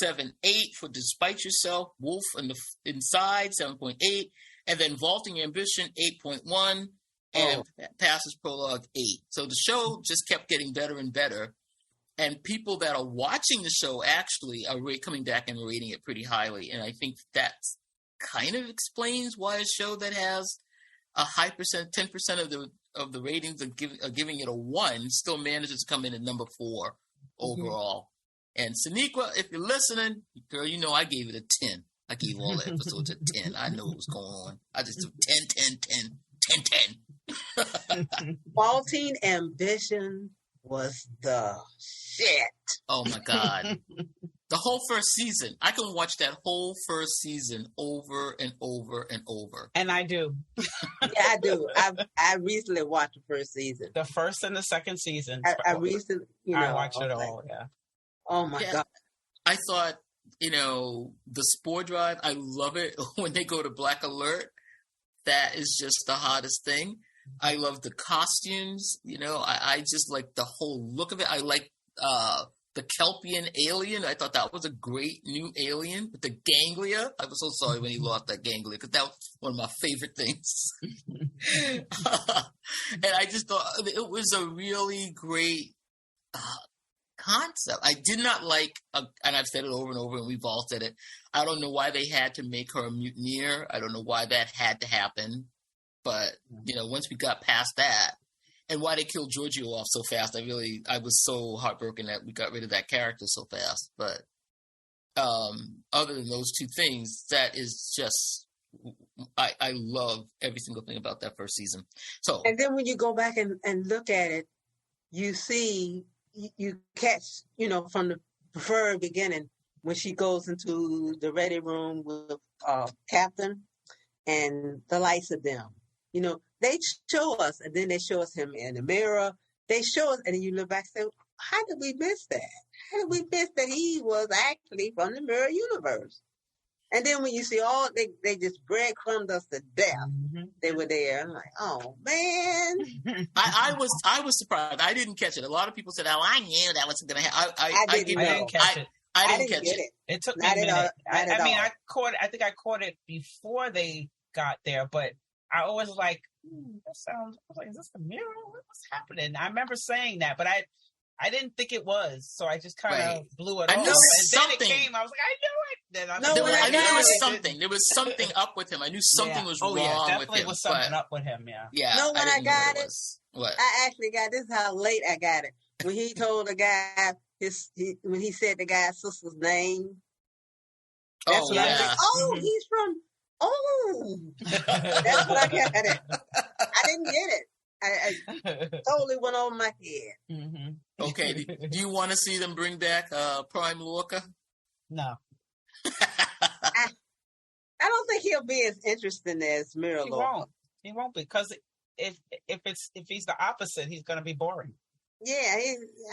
7.8 for Despite Yourself. Wolf and the Inside, 7.8. And then Vaulting Ambition, 8.1. And Passes Prologue, 8. So the show just kept getting better and better. And people that are watching the show actually are coming back and rating it pretty highly. And I think that kind of explains why a show that has a high percent, 10% of the ratings are giving it a 1, still manages to come in at number 4 overall. And Sonequa, if you're listening, girl, you know I gave it a 10. I gave all the episodes a 10. I know what was going on. I just do 10. Vaulting Ambition was the shit. Oh my God. The whole first season. I can watch that whole first season over and over and over. And I do. Yeah, I do. I recently watched the first season. The first and the second season. I recently, I watched it all, yeah. Oh my God. I thought, the Spore Drive, I love it when they go to Black Alert. That is just the hottest thing. I love the costumes, I just like the whole look of it. I like the Kelpian alien. I thought that was a great new alien with the ganglia. I was so sorry when he lost that ganglia because that was one of my favorite things. And I just thought it was a really great concept. I did not like, and I've said it over and over, and we've all said it, I don't know why they had to make her a mutineer. I don't know why that had to happen. But, once we got past that, and why they killed Giorgio off so fast, I was so heartbroken that we got rid of that character so fast. But other than those two things, that is just, I love every single thing about that first season. So, and then when you go back and look at it, you see, you catch, from the very beginning, when she goes into the ready room with Captain and the lights of them. They show us, and then they show us him in the mirror. They show us, and then you look back and say, how did we miss that? How did we miss that he was actually from the mirror universe? And then when you see they just breadcrumbed us to death. Mm-hmm. They were there. I'm like, oh, man. I was surprised. I didn't catch it. A lot of people said, I knew that was going to happen. I didn't catch it. I didn't catch it. It took me a minute. I think I caught it before they got there, but I always was like, that sounds, I was like, is this the mirror? What's happening? I remember saying that, but I didn't think it was, so I just kind of blew it off. And then it came, I was like, I knew it. Then I knew there was something. There was something up with him. I knew something was wrong with him. Definitely was something up with him, yeah. Yeah. When I got it? What? I actually got, this is how late I got it. When he told the guy, when he said the guy's sister's name. That's when I was like, he's from Oh, that's what I got it. I didn't get it. I totally went over my head. Mm-hmm. Okay, do you want to see them bring back Prime Lorca? No. I don't think he'll be as interesting as Mirror Lorca. He won't because if he's the opposite, he's going to be boring. Yeah,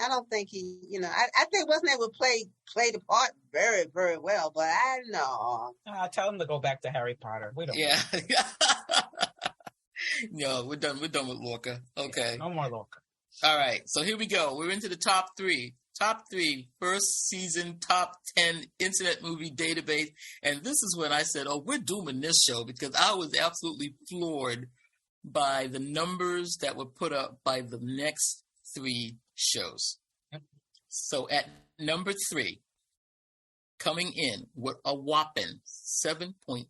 I don't think he. I think wasn't able to play the part very, very well. But I know. Tell him to go back to Harry Potter. We don't. Yeah. No, we're done. We're done with Lorca. Okay. No more Lorca. All right. So here we go. We're into the top three. Top three, first season, top 10 Internet Movie Database. And this is when I said, oh, we're doing this show because I was absolutely floored by the numbers that were put up by the next three shows. Yep. So at number 3, coming in with a whopping 7.8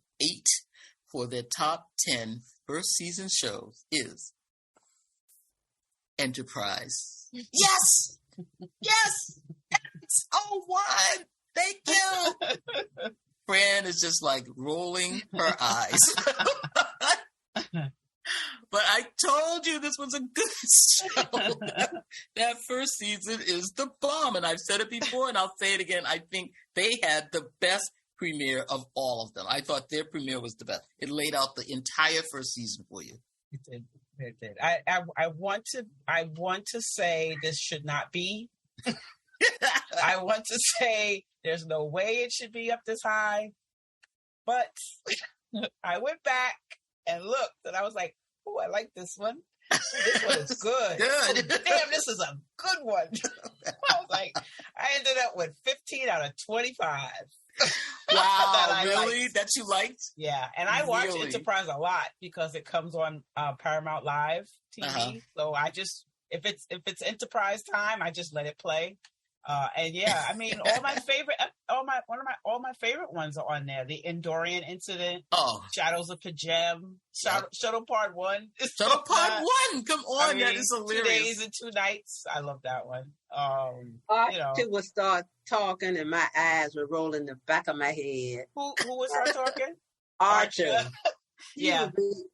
for their top 10 first season shows is Enterprise. Yes! Yes! It's 01! Thank you! Fran is just like rolling her eyes. But I told you this was a good show. That first season is the bomb. And I've said it before and I'll say it again. I think they had the best premiere of all of them. I thought their premiere was the best. It laid out the entire first season for you. It did. It did. I want to say this should not be. I want to say there's no way it should be up this high. But I went back and looked and I was like, oh, I like this one. This one is good. Good. Oh, damn, this is a good one. I was like, I ended up with 15 out of 25. Wow, really? That you liked? Yeah, and I watch Enterprise a lot because it comes on Paramount Live TV. Uh-huh. So I just, if it's Enterprise time, I just let it play. And yeah, I mean, all my favorite ones are on there. The Endorian Incident, Shadows of Pajem, Shuttle Part 1. Shuttle Part 1, come on, I mean, that is hilarious. 2 days and 2 nights. I love that one. Archer would start talking and my eyes would roll in the back of my head. Who would start talking? Archer. Yeah,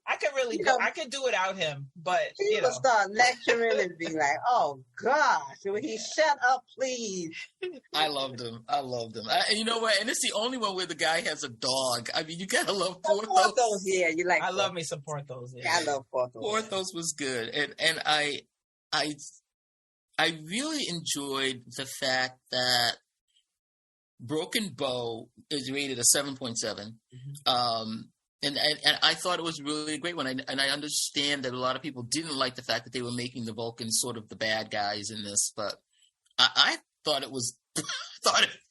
I could really I could do without him, but he would start lecturing and be like, "Oh gosh, will he shut up, please?" I loved him. And you know what? And it's the only one where the guy has a dog. I mean, you gotta love Porthos. Yeah, you like. I love me some Porthos. Yeah, I love Porthos. Porthos was good, and I really enjoyed the fact that Broken Bow is rated a 7.7. Mm-hmm. And I thought it was really a great one. And I understand that a lot of people didn't like the fact that they were making the Vulcans sort of the bad guys in this, but I thought it was fit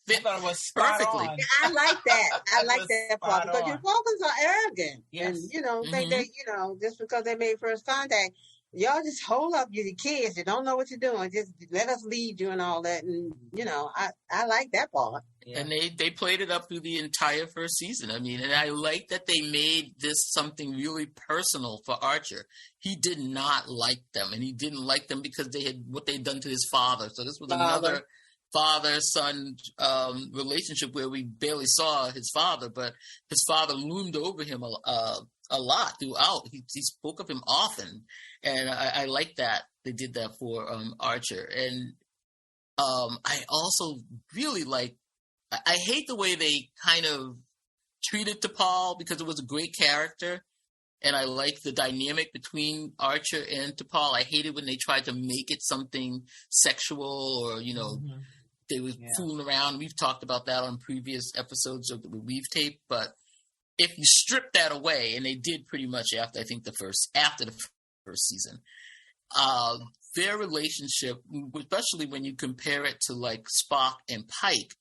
perfectly. Yeah, I like that. I like that part because your Vulcans are arrogant, and they just because they made first contact, y'all just hold up your kids. You don't know what you're doing. Just let us lead you and all that. And I like that part. Yeah. And they played it up through the entire first season. I mean, and I like that they made this something really personal for Archer. He did not like them, and he didn't like them because they had what they'd done to his father. So this was another father-son relationship where we barely saw his father, but his father loomed over him a lot throughout. He spoke of him often, and I like that they did that for Archer. And I also really like. I hate the way they kind of treated T'Pol because it was a great character, and I like the dynamic between Archer and T'Pol. I hated when they tried to make it something sexual or, they were fooling around. We've talked about that on previous episodes of the Weave Tape, but if you strip that away, and they did pretty much after the first season, their relationship, especially when you compare it to like Spock and Pike,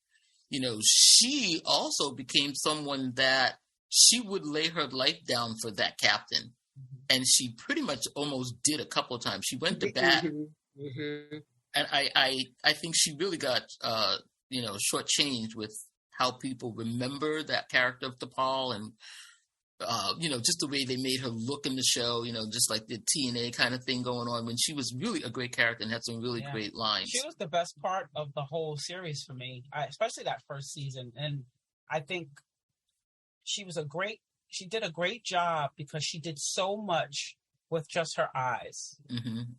she also became someone that she would lay her life down for that captain. Mm-hmm. And she pretty much almost did a couple of times. She went to bat. Mm-hmm. And I think she really got, shortchanged with how people remember that character of T'Pol and, just the way they made her look in the show, just like the TNA kind of thing going on when she was really a great character and had some really great lines. She was the best part of the whole series for me, especially that first season. And I think she was a great she did a great job because she did so much with just her eyes,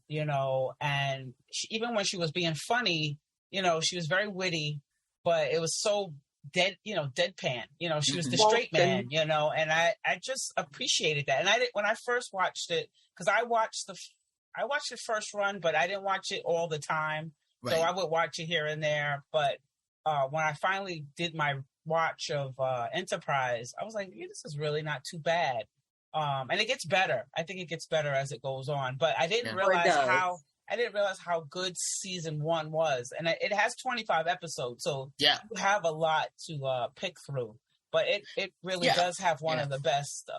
you know, and even when she was being funny, you know, she was very witty, but it was so deadpan, you know, she was the straight man, you know, and I just appreciated that. And when I first watched it, because I watched the first run, but I didn't watch it all the time. Right. So I would watch it here and there. But when I finally did my watch of Enterprise, I was like, yeah, this is really not too bad. And it gets better. I think it gets better as it goes on. But I didn't realize how good season 1 was. And it has 25 episodes, so you have a lot to pick through. But it really does have one of the best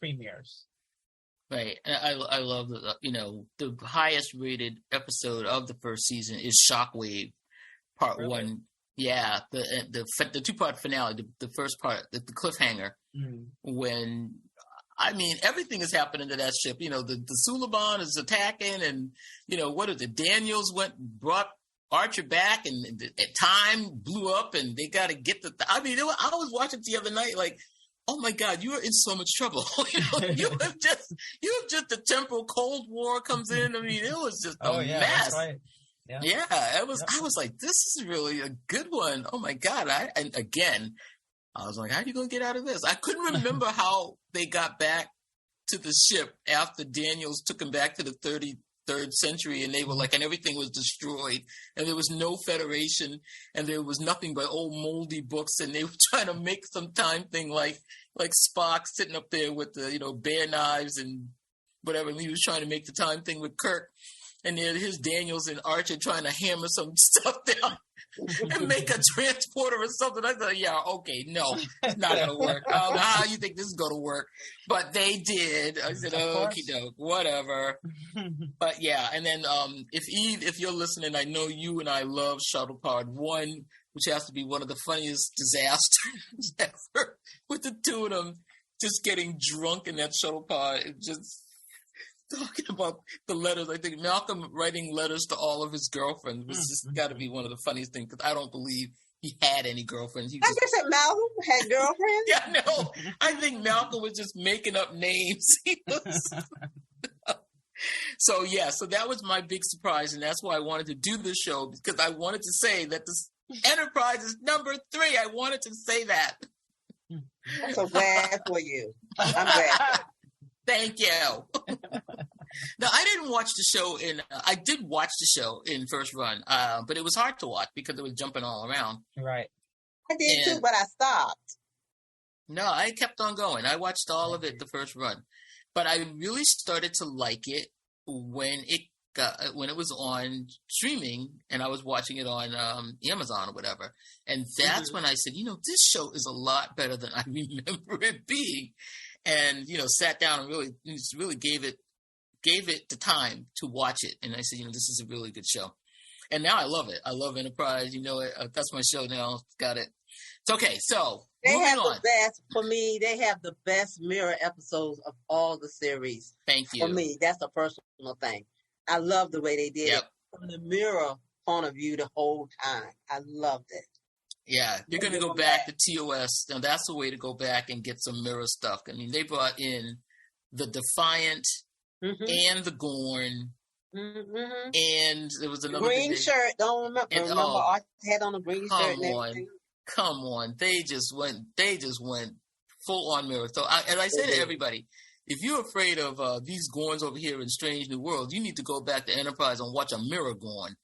premieres. Right. I love the highest rated episode of the first season is Shockwave Part 1. Yeah, the 2-part finale, the first part, the cliffhanger, when I mean, everything is happening to that ship. You know, the Suliban is attacking, and you know the Daniels brought Archer back, and time blew up, and they got to get I mean, I was watching the other night, like, oh my God, you are in so much trouble. you have just the temporal Cold War comes in. I mean, it was just a mess. That's right. Yeah, it was. I was like, this is really a good one. Oh my God! And again, I was like, how are you going to get out of this? I couldn't remember how they got back to the ship after Daniels took them back to the 33rd century, and they were like, and everything was destroyed, and there was no Federation, and there was nothing but old moldy books, and they were trying to make some time thing like Spock sitting up there with the bear knives and whatever, and he was trying to make the time thing with Kirk. And then here's Daniels and Archer trying to hammer some stuff down and make a transporter or something. I thought, yeah, okay, no, it's not going to work. I don't know how you think this is going to work. But they did. I said, okie doke, whatever. But yeah, and then if Eve, if you're listening, I know you and I love Shuttle Pod 1, which has to be one of the funniest disasters ever, with the two of them just getting drunk in that shuttle pod. It just... Talking about the letters, I think Malcolm writing letters to all of his girlfriends was just got to be one of the funniest things, because I don't believe he had any girlfriends. I just said Malcolm had girlfriends. Yeah, no, I think Malcolm was just making up names. So that was my big surprise, and that's why I wanted to do this show, because I wanted to say that this Enterprise is number 3. I wanted to say that. I'm so glad for you. I'm glad. Thank you. Now, I didn't watch the show I did watch the show in first run, but it was hard to watch because it was jumping all around. Right. I did too, but I stopped. No, I kept on going. I watched all of it the first run, but I really started to like it when it was on streaming, and I was watching it on Amazon or whatever. And that's when I said, this show is a lot better than I remember it being. And sat down and really gave it the time to watch it. And I said, this is a really good show. And now I love it. I love Enterprise. That's my show now. Got it. It's okay. So they have the best for me. They have the best mirror episodes of all the series. Thank you. For me, that's a personal thing. I love the way they did it from the mirror point of view the whole time. I loved it. Yeah, you're going to go back to TOS. Now, that's the way to go back and get some mirror stuff. I mean, they brought in the Defiant and the Gorn. And there was another green shirt. Don't remember. Archer had on a green shirt. Come on. They just went full on mirror. So, as I say to everybody, if you're afraid of these Gorns over here in Strange New Worlds, you need to go back to Enterprise and watch a mirror Gorn.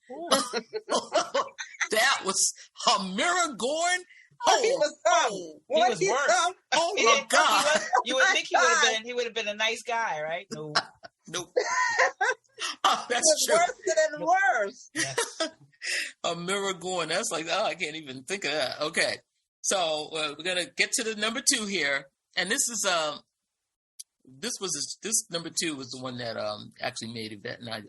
That was a mirror Gorn. He was worse. Oh my God! You would think he would have been a nice guy, right? Nope. That's true. Worse than worse. Yes. A mirror Gorn. That's like, I can't even think of that. Okay, so we're gonna get to the number 2 here, and this is this number 2 was the one that actually made Yvette and I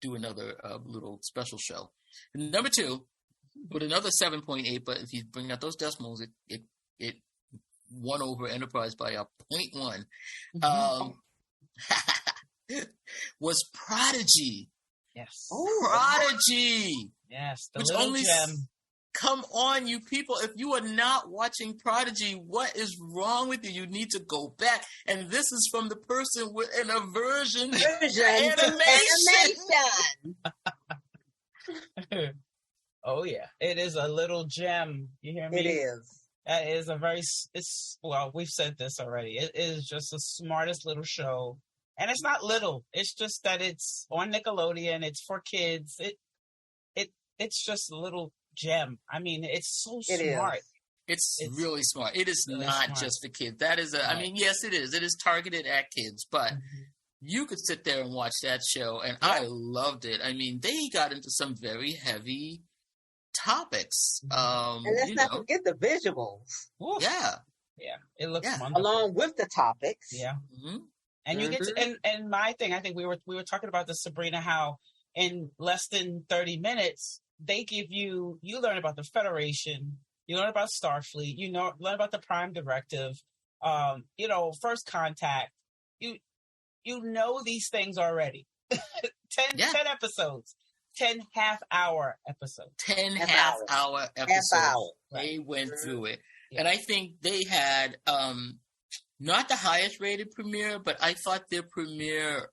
do another little special show. Number 2 with another 7.8, but if you bring out those decimals, it won over Enterprise by a 0.1. Was Prodigy. Yes. Prodigy. Yes, the which little gem. Come on, you people. If you are not watching Prodigy, what is wrong with you? You need to go back. And this is from the person with an aversion to animation. Oh, yeah. It is a little gem. You hear me? It is. That is a very, well, we've said this already. It is just the smartest little show. And it's not little. It's just that it's on Nickelodeon. It's for kids. It's just a little gem. I mean, it's so smart. It's really smart. It is really not just for kids. That is right. I mean, yes, it is. It is targeted at kids, but you could sit there and watch that show, and I loved it. I mean, they got into some very heavy topics. And let's not forget the visuals. Oof. Yeah. It looks wonderful. Along with the topics. Yeah. And you get to, and my thing, I think we were talking about this, Sabrina, how in less than 30 minutes, they give you learn about the Federation, you learn about Starfleet, learn about the Prime Directive, First Contact. You know these things already. 10 episodes. 10 half-hour episodes. 10 half-hour episodes. Half-hour. They went through it. Yeah. And I think they had not the highest rated premiere, but I thought their premiere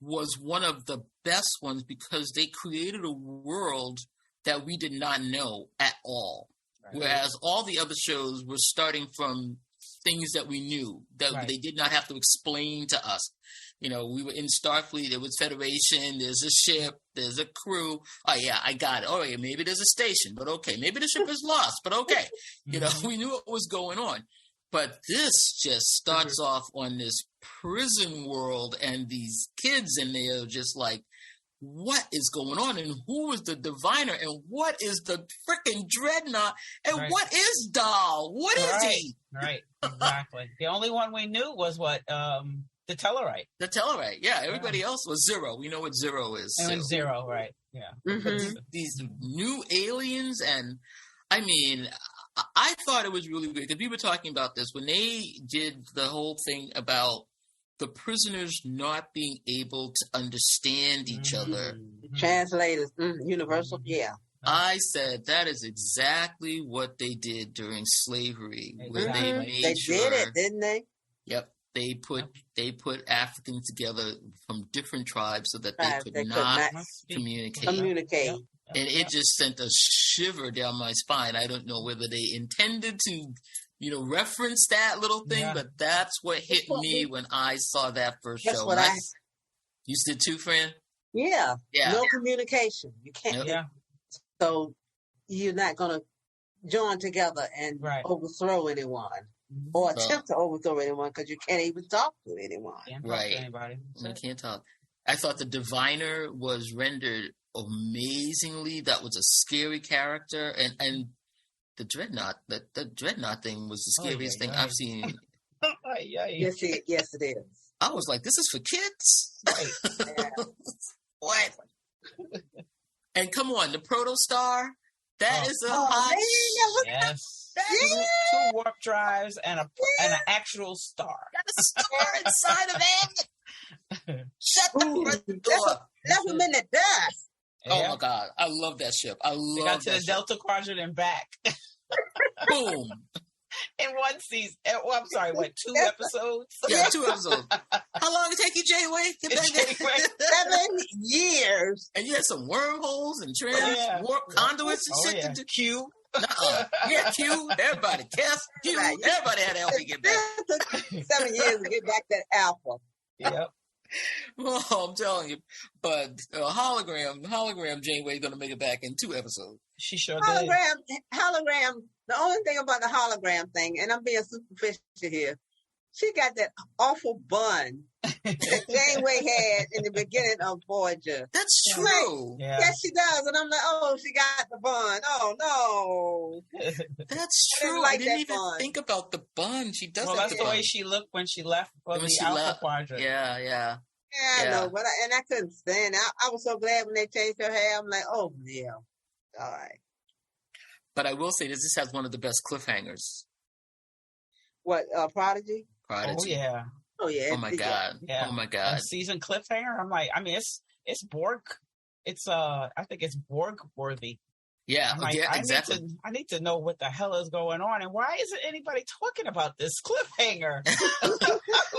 was one of the best ones because they created a world that we did not know at all. Right. Whereas all the other shows were starting from things that we knew that they did not have to explain to us. We were in Starfleet. There was Federation. There's a ship. There's a crew. Oh, yeah, I got it. Oh, yeah, maybe there's a station, but okay. Maybe the ship is lost, but okay. We knew what was going on. But this just starts off on this prison world, and these kids in there are just like, what is going on? And who is the diviner? And what is the freaking dreadnought? And what is Dahl? What is he? Right, exactly. The only one we knew was the Tellarite. The Tellarite, yeah. Everybody else was Zero. We know what Zero is. And Zero, right, yeah. These new aliens, and I mean, I thought it was really weird because we were talking about this when they did the whole thing about the prisoners not being able to understand each other. Translators, universal, yeah. I said that is exactly what they did during slavery. Where they made did it, didn't they? Yep. They put Africans together from different tribes so that they could not communicate. Yep. And it just sent a shiver down my spine. I don't know whether they intended to, reference that little thing, but that's what hit me when I saw that first show. You did too, friend? Yeah. No communication. You can't. Nope. Yeah. So you're not going to join together and overthrow anyone or attempt to overthrow anyone because you can't even talk to anyone. Can't talk to anybody. You can't talk. I thought the diviner was rendered amazingly. That was a scary character, and the dreadnought, the dreadnought thing was the scariest thing I've seen. Yes, it is. I was like, this is for kids. Right. What? And come on, the Protostar. That is a hot. Yes. Two warp drives and an actual star. Got a star inside of it. Shut the front door. Left him in the dust. Oh my God. I love that ship. I love that. Got to the Delta Quadrant and back. Boom. In one season. Well, I'm sorry, 2 episodes? Yeah, 2 episodes. How long did it take you, Janeway? Get back there? 7 years. And you had some wormholes and warp conduits and shit. To Q. Yeah, Q. Everybody. Cass, Q. Right. Everybody had to help me get back. It took 7 years to get back that Alpha. Yep. Well, I'm telling you. But hologram Janeway going to make it back in 2 episodes. She sure did. Hologram. The only thing about the hologram thing, and I'm being superficial here, she got that awful bun that Janeway had in the beginning of Voyager. That's true. Yes, she does. And I'm like, oh, she got the bun. Oh, no. That's true. I didn't even think about the bun. She does. Well, that's the way she looked when she left for the Alpha Quadrant. Yeah. Yeah, I know, but I couldn't stand it. I was so glad when they changed her hair. I'm like, oh, yeah. All right. But I will say this has one of the best cliffhangers. What, Prodigy? Prodigy. Oh, yeah. Oh, yeah. Oh, my God. Yeah. Oh, my God. A season cliffhanger? I'm like, I mean, it's Borg. It's, I think it's Borg worthy. Yeah, I'm like, exactly. I need to know what the hell is going on, and why isn't anybody talking about this cliffhanger?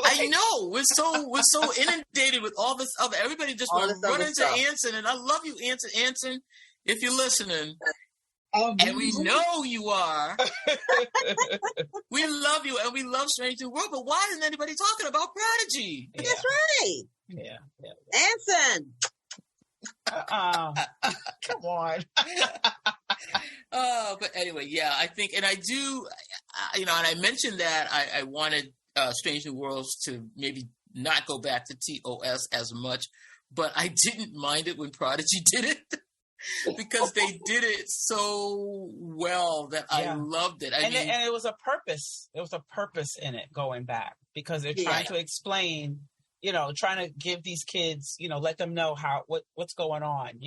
I know we're so inundated with all this other. Everybody just want to run into Anson, and I love you, Anson. Anson, if you're listening, and we know you are, we love you, and we love Strange New World. But why isn't anybody talking about Prodigy? Yeah. That's right. Yeah. Anson. Come on. But anyway, yeah, I think, and I do, and I mentioned that I wanted Strange New Worlds to maybe not go back to TOS as much, but I didn't mind it when Prodigy did it because they did it so well that I loved it. And it was a purpose. There was a purpose in it going back because they're trying to explain, trying to give these kids, let them know what's going on.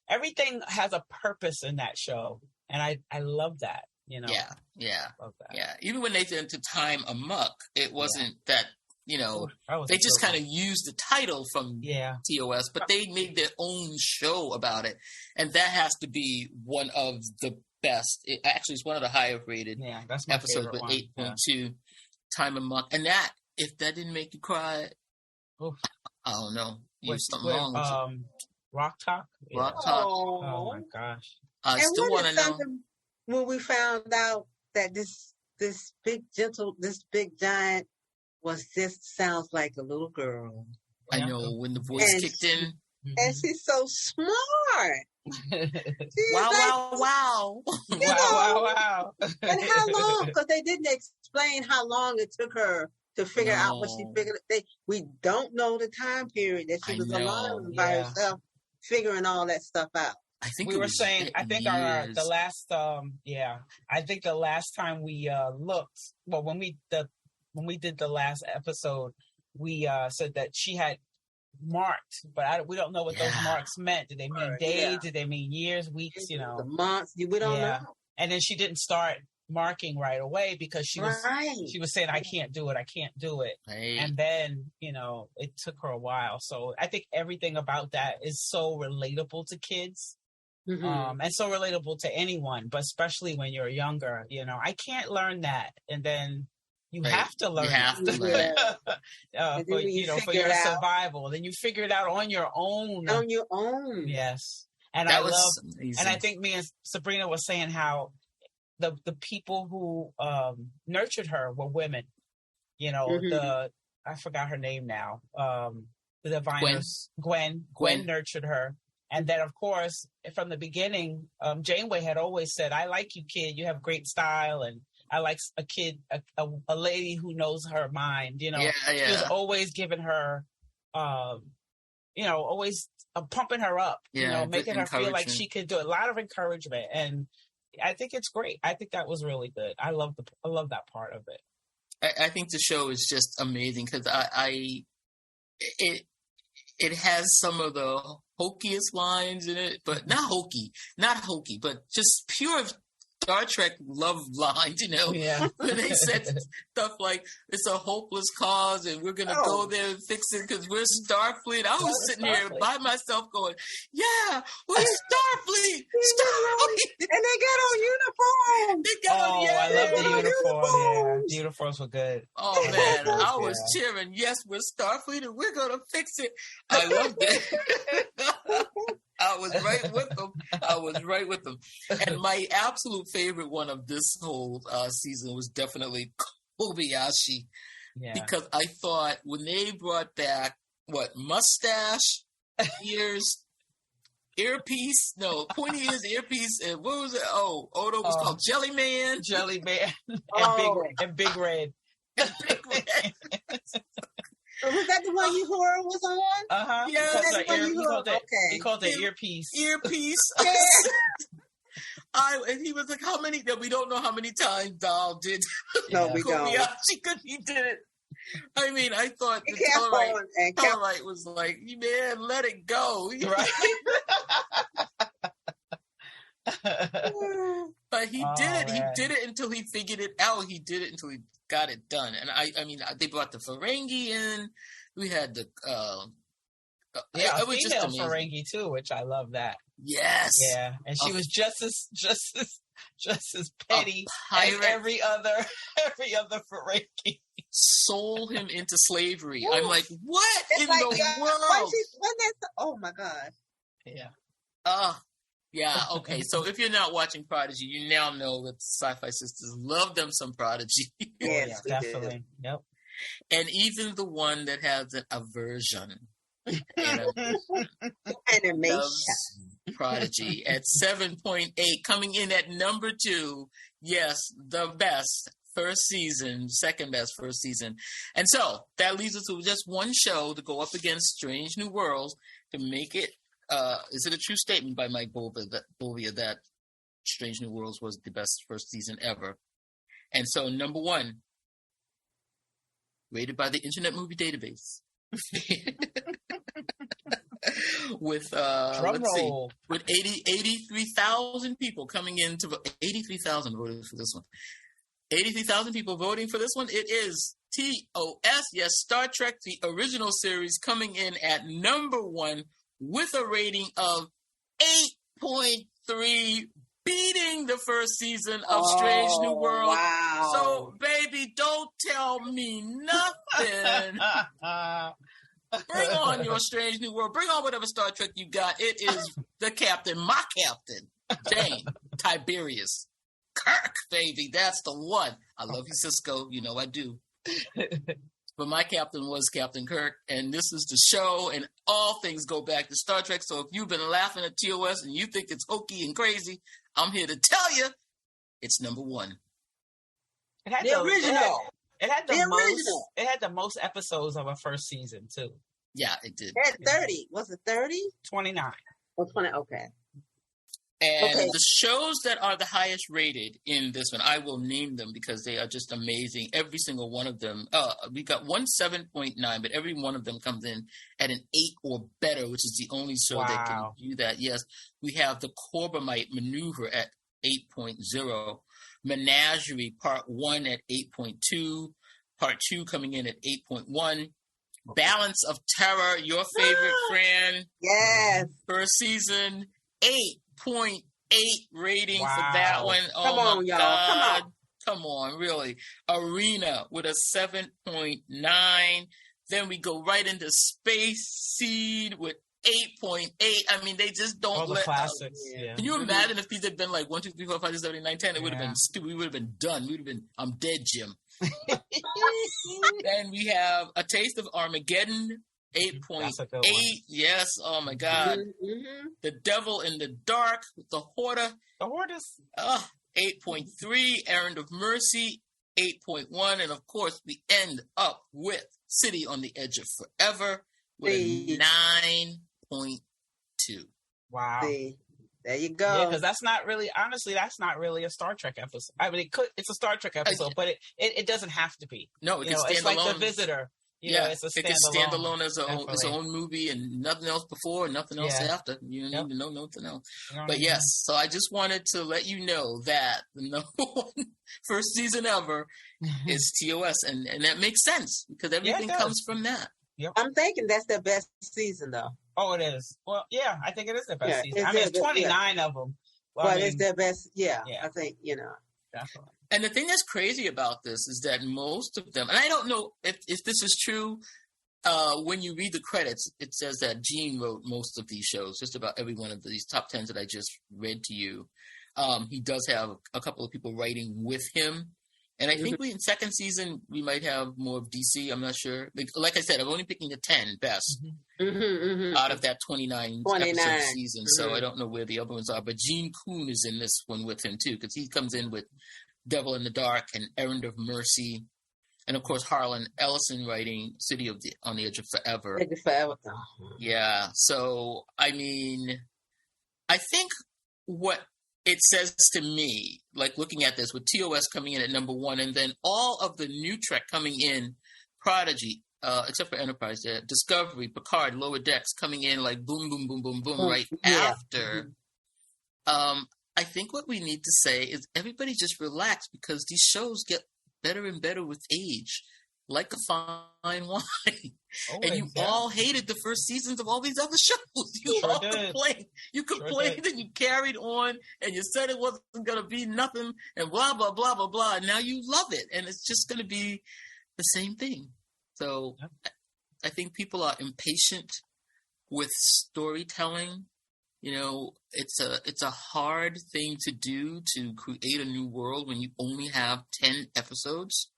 Everything has a purpose in that show, and I love that. Love that. Yeah. Even when they did to Time Amok, it wasn't that. They just kind of used the title from TOS, but they made their own show about it, and that has to be one of the best. It actually is one of the higher rated episodes with 8.2 Time Amok, and that if that didn't make you cry. Oof. I don't know. Rock Talk? Yeah. Rock Talk. Oh my gosh. I still want to know. When we found out that this big giant sounds like a little girl. I know, when the voice kicked in. And she's so smart. Wow. Wow. And how long? Because they didn't explain how long it took her to figure out what she figured. We don't know the time period that she was alone by herself, figuring all that stuff out. I think we were saying. I think the last. I think the last time we looked. Well, when we did the last episode, we said that she had marked, but we don't know what those marks meant. Did they mean days? Yeah. Did they mean years, weeks? The months. We don't know. And then she didn't start marking right away because she was saying, I can't do it. Right. And then, it took her a while. So I think everything about that is so relatable to kids. Mm-hmm. And so relatable to anyone, but especially when you're younger. I can't learn that. And then you have to learn it. For your survival. Then you figure it out on your own. On your own. Yes. And and I think me and Sabrina was saying how the people who nurtured her were women. I forgot her name now. The diviners, Gwen nurtured her. And then, of course, from the beginning, Janeway had always said, I like you, kid. You have great style. And I like a kid, a lady who knows her mind. She was always giving her, always pumping her up, making her feel like she could do a lot of encouragement. And I think it's great. I think that was really good. I love that part of it. I think the show is just amazing because it has some of the hokiest lines in it, but not hokey, but just pure Star Trek love lines, when they said stuff like, it's a hopeless cause and we're going to go there and fix it because we're Starfleet. I was sitting here by myself going, yeah, we're Starfleet. And they got on uniforms. I love the uniforms. Yeah, uniforms were good. Oh, man, I was cheering. Yes, we're Starfleet and we're going to fix it. I loved it. I was right with them. And my absolute favorite one of this whole season was definitely Kobayashi. Yeah. Because I thought when they brought back, mustache, ears, earpiece, pointy ears, earpiece, and what was it? Oh, Odo was called Jelly Man. And Big Red. Was that the one you heard was on? Uh-huh. Yeah, he called it earpiece. Earpiece. And he was like, how many? We don't know how many times Dahl did. No, we don't. Because he did it. I mean, I thought the Tellarite was like, man, let it go. Right. But he did it. He did it until he figured it out. He did it until he got it done. And I mean, they brought the Ferengi in. We had the Yeah, it was just female amazing. Ferengi too, which I love that. Yes. Yeah, and she was just as petty as every other Ferengi. Sold him into slavery. I'm like, what in the world? Oh my God. Yeah. Yeah, okay. So if you're not watching Prodigy, you now know that SyFy sisters love them some Prodigy. Yes, definitely. Yep. And even the one that has an aversion. Animation. Prodigy at 7.8, coming in at number 2. Yes, the best first season, second best first season. And so that leaves us with just one show to go up against Strange New Worlds to make it. Is it a true statement by Mike Bovia that Strange New Worlds was the best first season ever? And so number 1, rated by the Internet Movie Database. With let's see, with 83,000 people coming into 83,000 voted for this one. 83,000 people voting for this one. It is TOS, yes, Star Trek, the original series, coming in at number 1 with a rating of 8.3, beating the first season of Strange New World. Wow. So, baby, don't tell me nothing. Bring on your Strange New World. Bring on whatever Star Trek you got. It is the captain, my captain, Jane Tiberius Kirk, baby. That's the one. I love you, Cisco. You know I do. But my captain was Captain Kirk, and this is the show, and all things go back to Star Trek. So if you've been laughing at TOS and you think it's hokey and crazy, I'm here to tell you it's number 1. It had the original. It had the most episodes of a first season too. Yeah, it did. It had 30. Was it 30? 29. Oh, 20. Okay. And the shows that are the highest rated in this one, I will name them because they are just amazing. Every single one of them. We got one 7.9, but every one of them comes in at an 8 or better, which is the only show that can do that. Yes, we have the Corbomite Maneuver at 8.0. Menagerie Part 1 at 8.2. Part 2 coming in at 8.1. Balance of Terror, your favorite friend. Yes. First season, 8.8 rating for that one. Oh, come on, y'all. God. Come on, really. Arena with a 7.9. Then we go right into Space Seed with 8.8. I mean, they just don't all the let classics. Yeah. Can you imagine if these had been like 1, 2, 3, 4, 5, 6, 7, 8, 9, 10? It would have been stupid. We would have been done. We would have been, I'm dead, Jim. Then we have A Taste of Armageddon, 8.8. Yes, oh my God. Mm-hmm. The Devil in the Dark with the Hoarder. The Hoarders. 8.3. Errand of Mercy, 8.1. And of course, we end up with City on the Edge of Forever with a 9.2. Wow. See, there you go. Yeah, because that's not really a Star Trek episode. I mean, it's a Star Trek episode, but it doesn't have to be. No, it can stand it's alone. Like The Visitor. It can stand alone as its own movie and nothing else before and nothing else after. You don't need to know nothing else. But yes, so I just wanted to let you know that the number 1 first season ever is TOS, and that makes sense because everything comes from that. Yep. I'm thinking that's their best season, though. Oh, it is. Well, yeah, I think it is their best season. I mean, it's 29 of them. Well, it's their best. Yeah, I think, Definitely. And the thing that's crazy about this is that most of them, and I don't know if this is true, when you read the credits, it says that Gene wrote most of these shows, just about every one of these top 10s that I just read to you. He does have a couple of people writing with him. And I think in second season, we might have more of DC. I'm not sure. Like I said, I'm only picking the 10 best out of that 29 episode season. So I don't know where the other ones are. But Gene Kuhn is in this one with him, too, because he comes in with Devil in the Dark and Errand of Mercy. And, of course, Harlan Ellison writing City on the Edge of Forever. Yeah. So, I mean, I think what it says to me, like looking at this with TOS coming in at number 1 and then all of the new Trek coming in, Prodigy, except for Enterprise, Discovery, Picard, Lower Decks coming in like boom, boom, boom, boom, boom right after. I think what we need to say is everybody just relax because these shows get better and better with age. like a fine wine. Oh, And you exactly. all hated the first seasons of all these other shows. You Sure all did. complained. You complained and you carried on and you said it wasn't going to be nothing and blah, blah, blah, blah, blah. And now you love it. And it's just going to be the same thing. So I think people are impatient with storytelling. You know, it's a hard thing to do to create a new world when you only have 10 episodes.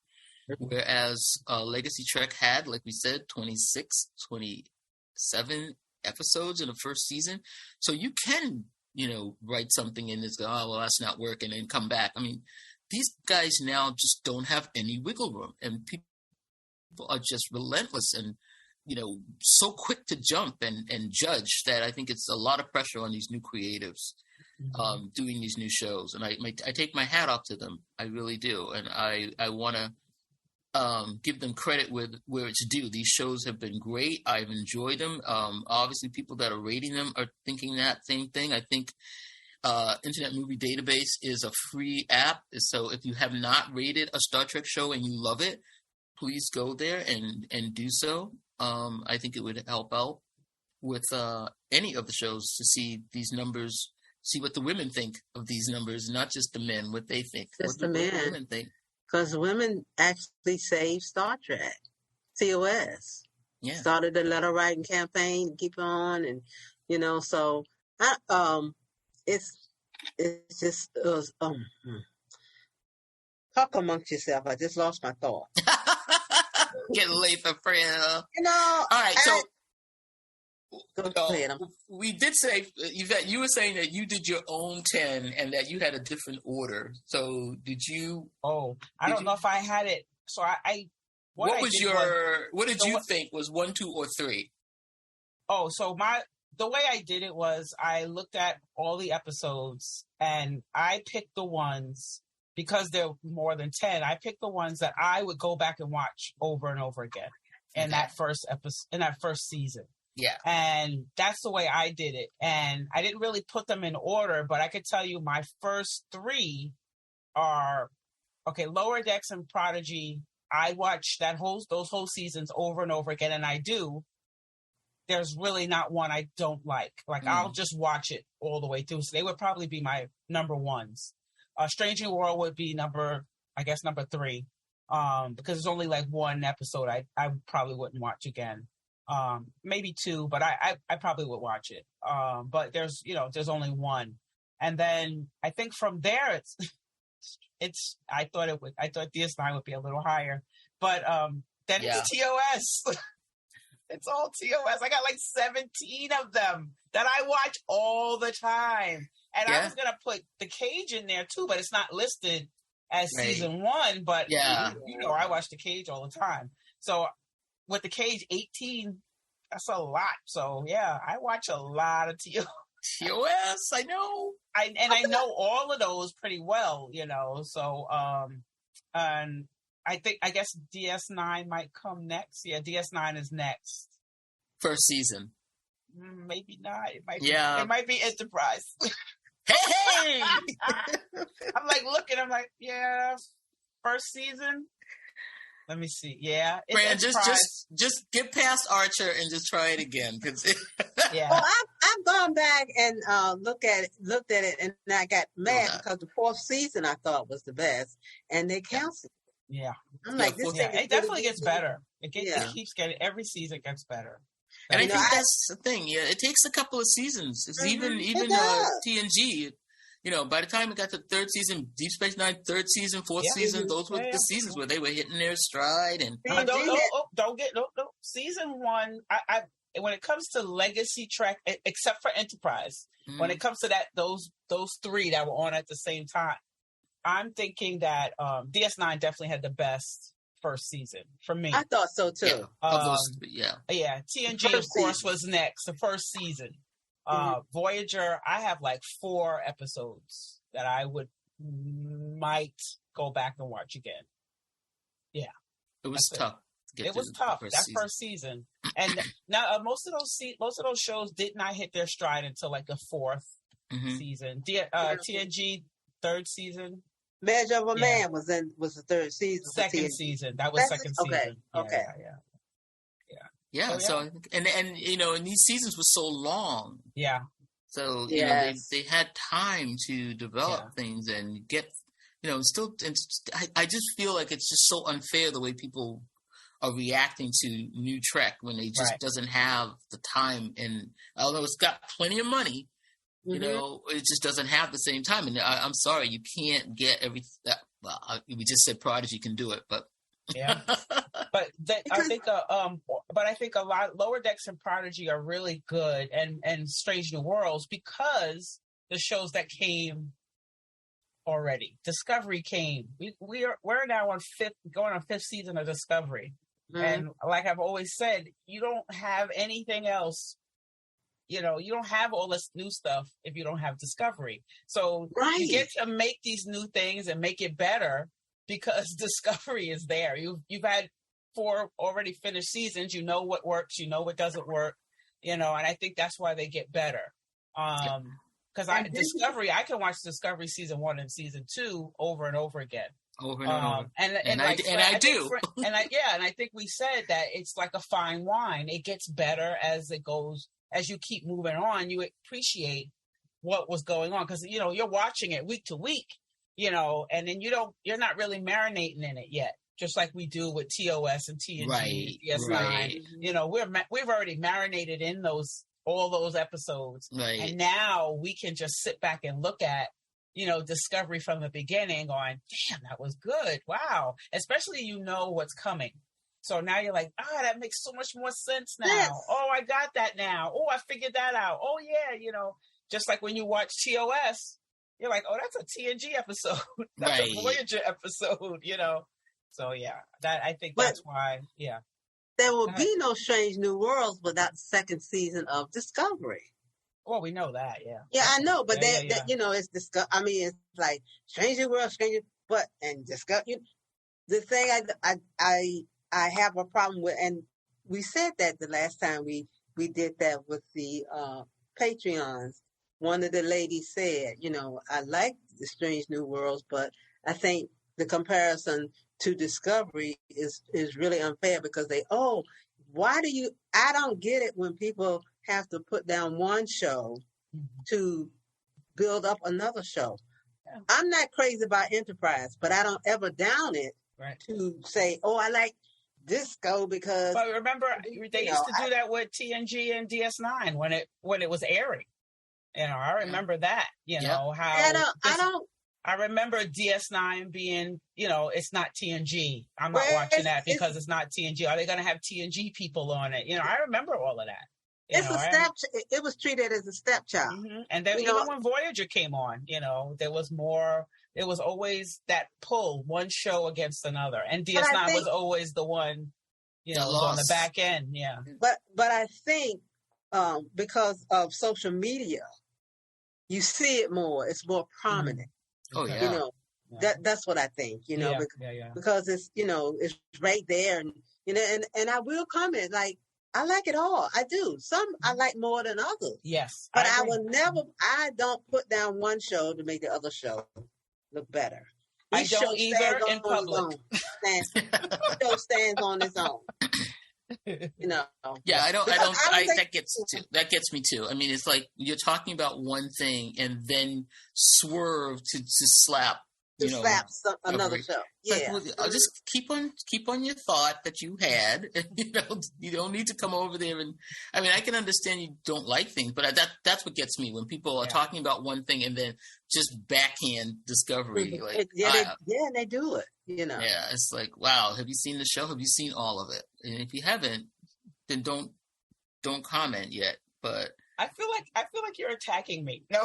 Whereas Legacy Trek had, like we said, 26, 27 episodes in the first season. So you can, you know, write something in this, go, oh, well, that's not working, and come back. I mean, these guys now just don't have any wiggle room. And people are just relentless and, you know, so quick to jump and judge that I think it's a lot of pressure on these new creatives doing these new shows. And I take my hat off to them. I really do. And I want to give them credit where it's due. These shows have been great. I've enjoyed them. Obviously, people that are rating them are thinking that same thing. I think Internet Movie Database is a free app. So if you have not rated a Star Trek show and you love it, please go there and do so. I think it would help out with any of the shows to see these numbers, see what the women think of these numbers, not just the men, what they think. Just what the the men. women think. Because women actually saved Star Trek, TOS. Yeah. Started the letter writing campaign, keep on, and you know. So, it's just talk amongst yourself. I just lost my thought. Getting late for prayer. You know. All right, so go ahead. We did say, Yvette, you were saying that you did your own 10 and that you had a different order. So did you? Oh, I don't know if I had it. So what did you think was 1, 2, or 3? Oh, so the way I did it was I looked at all the episodes and I picked the ones, because there are more than 10, I picked the ones that I would go back and watch over and over again in that first episode, in that first season. Yeah. And that's the way I did it. And I didn't really put them in order, but I could tell you my first 3 are, Lower Decks and Prodigy. I watch those whole seasons over and over again, and I do. There's really not one I don't like. I'll just watch it all the way through. So they would probably be my number ones. Strange New World would be number 3. Because there's only like one episode I probably wouldn't watch again. Maybe 2, but I probably would watch it. But there's only one. And then I think from there I thought DS9 would be a little higher, but then it's TOS. It's all TOS. I got like 17 of them that I watch all the time. And I was going to put The Cage in there too, but it's not listed as season 1, but I watch The Cage all the time. So with The Cage, 18, that's a lot. So yeah, I watch a lot of TOS. TOS, I know. I know all of those pretty well, so and I guess DS9 might come next. Yeah, DS9 is next. First season. Maybe not. It might be Enterprise. Hey! I'm like looking, I'm like, yeah, first season. Let me see. Yeah, Fran, just get past Archer and just try it again. Yeah. Well, I've gone back and looked at it, and I got mad because the 4th season I thought was the best, and they canceled. Yeah, I'm like, it definitely gets better. It keeps getting, every season gets better. And I think that's the thing. Yeah, it takes a couple of seasons. It's even TNG. By the time it got to 3rd season, Deep Space Nine, 3rd season, 4th season, those were the seasons where they were hitting their stride. And don't get season 1. I when it comes to Legacy Trek, except for Enterprise, when it comes to those 3 that were on at the same time, I'm thinking that DS9 definitely had the best first season for me. I thought so too. Yeah. TNG of course was next, the first season. Voyager, I have like 4 episodes that I might go back and watch again. Yeah, it was tough. It was tough that first season, and now most of those shows did not hit their stride until like the 4th season. TNG 3rd season. Measure of a Man was the third season. Second season. That was second season. Okay. Yeah. So and you know, and these seasons were so long. Yeah. So you know, they had time to develop things and get, you know, still. And I just feel like it's just so unfair the way people are reacting to new Trek when they just doesn't have the time. And although it's got plenty of money, you know, it just doesn't have the same time. And I'm sorry, you can't get everything. Well, we just said Prodigy can do it, but but I think a lot Lower Decks and Prodigy are really good, and Strange New Worlds, because the shows that came already. Discovery came. We're now going on fifth season of Discovery, and like I've always said, you don't have anything else. You know, you don't have all this new stuff if you don't have Discovery. So you get to make these new things and make it better because Discovery is there. You've had 4 already finished seasons. You know what works. You know what doesn't work. You know, and I think that's why they get better. Because I can watch Discovery season 1 and season 2 over and over again. Over and over. And I do. And I think we said that it's like a fine wine. It gets better as it goes. As you keep moving on, you appreciate what was going on, because you know you're watching it week to week, you know, and then you're not really marinating in it yet, just like we do with TOS and TNG, DS9. You know, we've already marinated in all those episodes, and now we can just sit back and look at, you know, Discovery from the beginning, going, damn, that was good, wow, especially you know what's coming. So now you're like, that makes so much more sense now. Yes. Oh, I got that now. Oh, I figured that out. Oh, yeah, you know, just like when you watch TOS, you're like, oh, that's a TNG episode. That's a Voyager episode, you know. So, yeah, I think that's why, There will be no Strange New Worlds without the second season of Discovery. Well, we know that, Yeah, I know, but that you know, it's I mean, it's like Strange New Worlds, and Discovery. The thing I have a problem with, and we said that the last time we did that with the Patreons. One of the ladies said, you know, I like the Strange New Worlds, but I think the comparison to Discovery is really unfair, because I don't get it when people have to put down one show to build up another show. Yeah. I'm not crazy about Enterprise, but I don't ever down it to say, oh, I like Disco because. But remember, they used to do that with TNG and DS9 when it was airing. You know, I remember that. You know how. I remember DS9 being, you know, it's not TNG. I'm not watching that because it's not TNG. Are they going to have TNG people on it? You know, I remember all of that. It was treated as a stepchild. Mm-hmm. And then even when Voyager came on, you know, there was more. It was always that pull, one show against another, and DS9 was always the one, you know, was on the back end. Yeah. But I think because of social media, you see it more. It's more prominent. Oh yeah. You know, that's what I think. You know, because it's, you know, it's right there, and you know, and I will comment, like, I like it all. I do. Some I like more than others. Yes. But I don't put down one show to make the other show look better. I don't either in public. Show stands on its own. You know. Yeah, I don't. That gets me too. I mean, it's like you're talking about one thing and then swerve to slap. Another show. Yeah, like, I'll just keep on your thought that you had. You know, you don't need to come over there and. I mean, I can understand you don't like things, but that's what gets me when people are talking about one thing and then just backhand Discovery. Like, they do it. You know. Yeah, it's like, wow. Have you seen the show? Have you seen all of it? And if you haven't, then don't comment yet. But I feel like you're attacking me. No,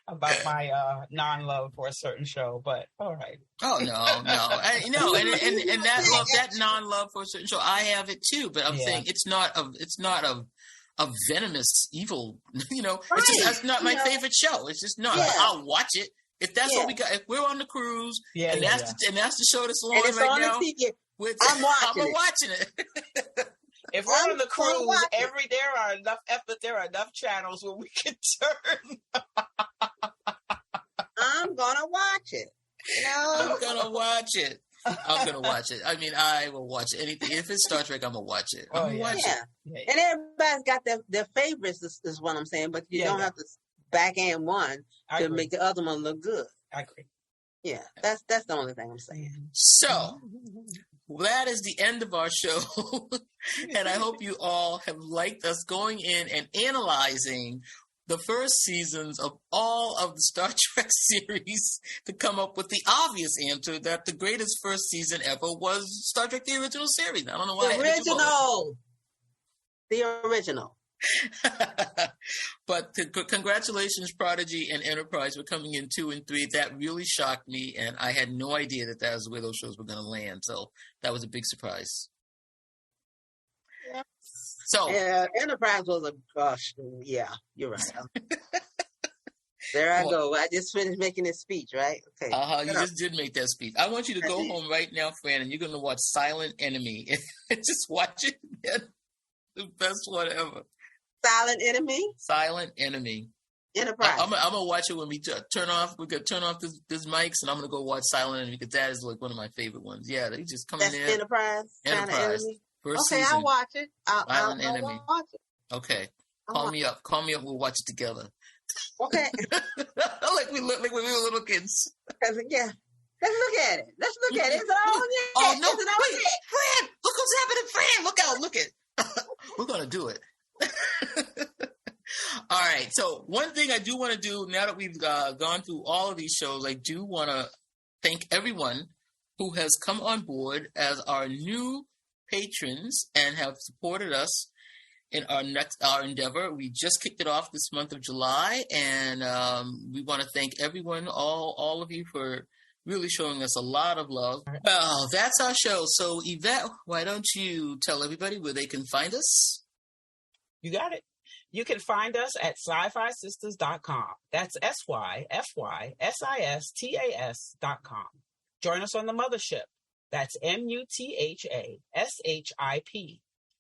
about my non-love for a certain show, but all right. Oh no, and that non-love for a certain show, I have it too. But I'm saying it's not a venomous evil. You know, it's just that's not my favorite show. It's just not. Yeah. I'll watch it if that's what we got. If we're on the cruise, and that's the show that's on right now. I'm watching it. If we're on the cruise, there are enough channels where we can turn. I'm gonna watch it. You know, I'm gonna watch it. I'm gonna watch it. I mean, I will watch anything. If it's Star Trek, I'm gonna watch it. I'm gonna watch it. Yeah. And everybody's got their favorites. Is what I'm saying. But you don't have to backhand one to make the other one look good. I agree. Yeah, that's the only thing I'm saying. So that is the end of our show, and I hope you all have liked us going in and analyzing the first seasons of all of the Star Trek series to come up with the obvious answer that the greatest first season ever was Star Trek: The Original Series. I don't know why. The original. But congratulations, Prodigy and Enterprise, for coming in 2 and 3. That really shocked me, and I had no idea that was where those shows were going to land. So that was a big surprise. Yeah. So Enterprise was a gosh. Yeah, you're right. There I go. I just finished making this speech, right? Okay. You just did make that speech. I want you to go home right now, Fran, and you're going to watch Silent Enemy. Just watch it. The best one ever. Silent Enemy. Silent Enemy. Enterprise. I'm gonna watch it when we turn off. We could turn off this mics, and I'm gonna go watch Silent Enemy because that is like one of my favorite ones. Yeah, they just come in there. Enterprise. First okay, season. I'll watch it. Silent Enemy. Watch it. Okay, call me up. Call me up. We'll watch it together. Okay. like we were little kids. Yeah. Let's look at it. Is it all? Oh no! Wait, Fran! Look what's happening, Fran! Look out! Look it. We're gonna do it. All right. So one thing I do want to do now that we've gone through all of these shows, I do want to thank everyone who has come on board as our new patrons and have supported us in our endeavor. We just kicked it off this month of July, and we want to thank everyone, all of you, for really showing us a lot of love. Well, that's our show. So Yvette, why don't you tell everybody where they can find us? You got it. You can find us at SyFysistas.com. That's SyFysistas.com. Join us on the mothership. That's MUTHASHIP.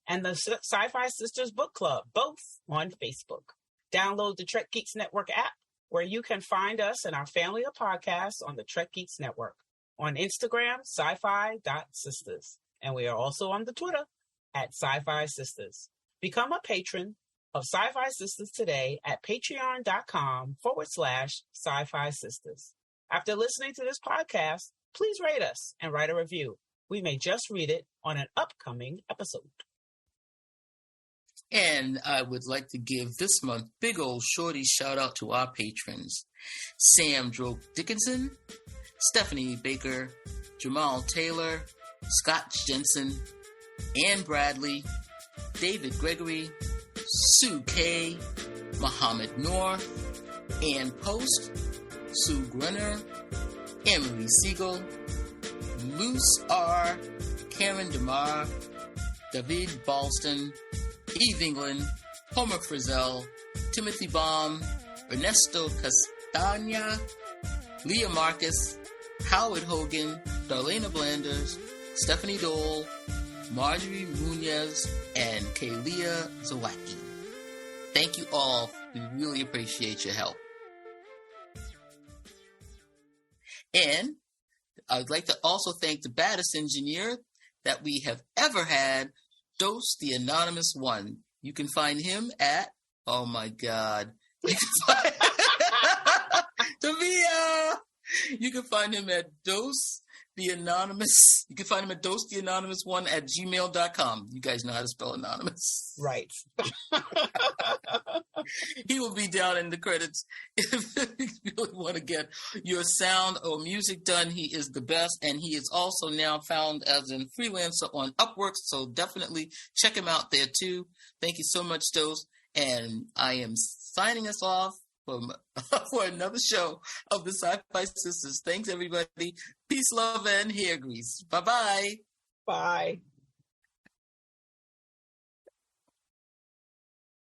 And the SyFy Sisters Book Club, both on Facebook. Download the Trek Geeks Network app, where you can find us and our family of podcasts on the Trek Geeks Network. On Instagram, syfy.sisters. And we are also on the Twitter at SyFy Sisters. Become a patron of SyFy Sisters today at patreon.com/SyFy Sisters. After listening to this podcast, please rate us and write a review. We may just read it on an upcoming episode. And I would like to give this month big old shorty shout out to our patrons: Sam Droke Dickinson, Stephanie Baker, Jamal Taylor, Scott Jensen, Ann Bradley, David Gregory, Sue K, Muhammad Noor, Ann Post, Sue Grunner, Emery Siegel, Luce R, Karen DeMar, David Balston, Eve England, Homer Frizzell, Timothy Baum, Ernesto Castagna, Leah Marcus, Howard Hogan, Darlena Blanders, Stephanie Dole, Marjorie Munez, and Kalia Zawacki. Thank you all. We really appreciate your help. And I'd like to also thank the baddest engineer that we have ever had, Dose the Anonymous One. You can find him at, oh my God. You can find Tavia! You can find him at Dose the Anonymous. You can find him at dosetheanonymous1 at gmail.com. You guys know how to spell anonymous. Right. He will be down in the credits if you really want to get your sound or music done. He is the best, and he is also now found as a freelancer on Upwork, so definitely check him out there too. Thank you so much, Dose, and I am signing us off for another show of the SyFy Sisters. Thanks, everybody. Peace, love, and hair grease. Bye-bye. Bye.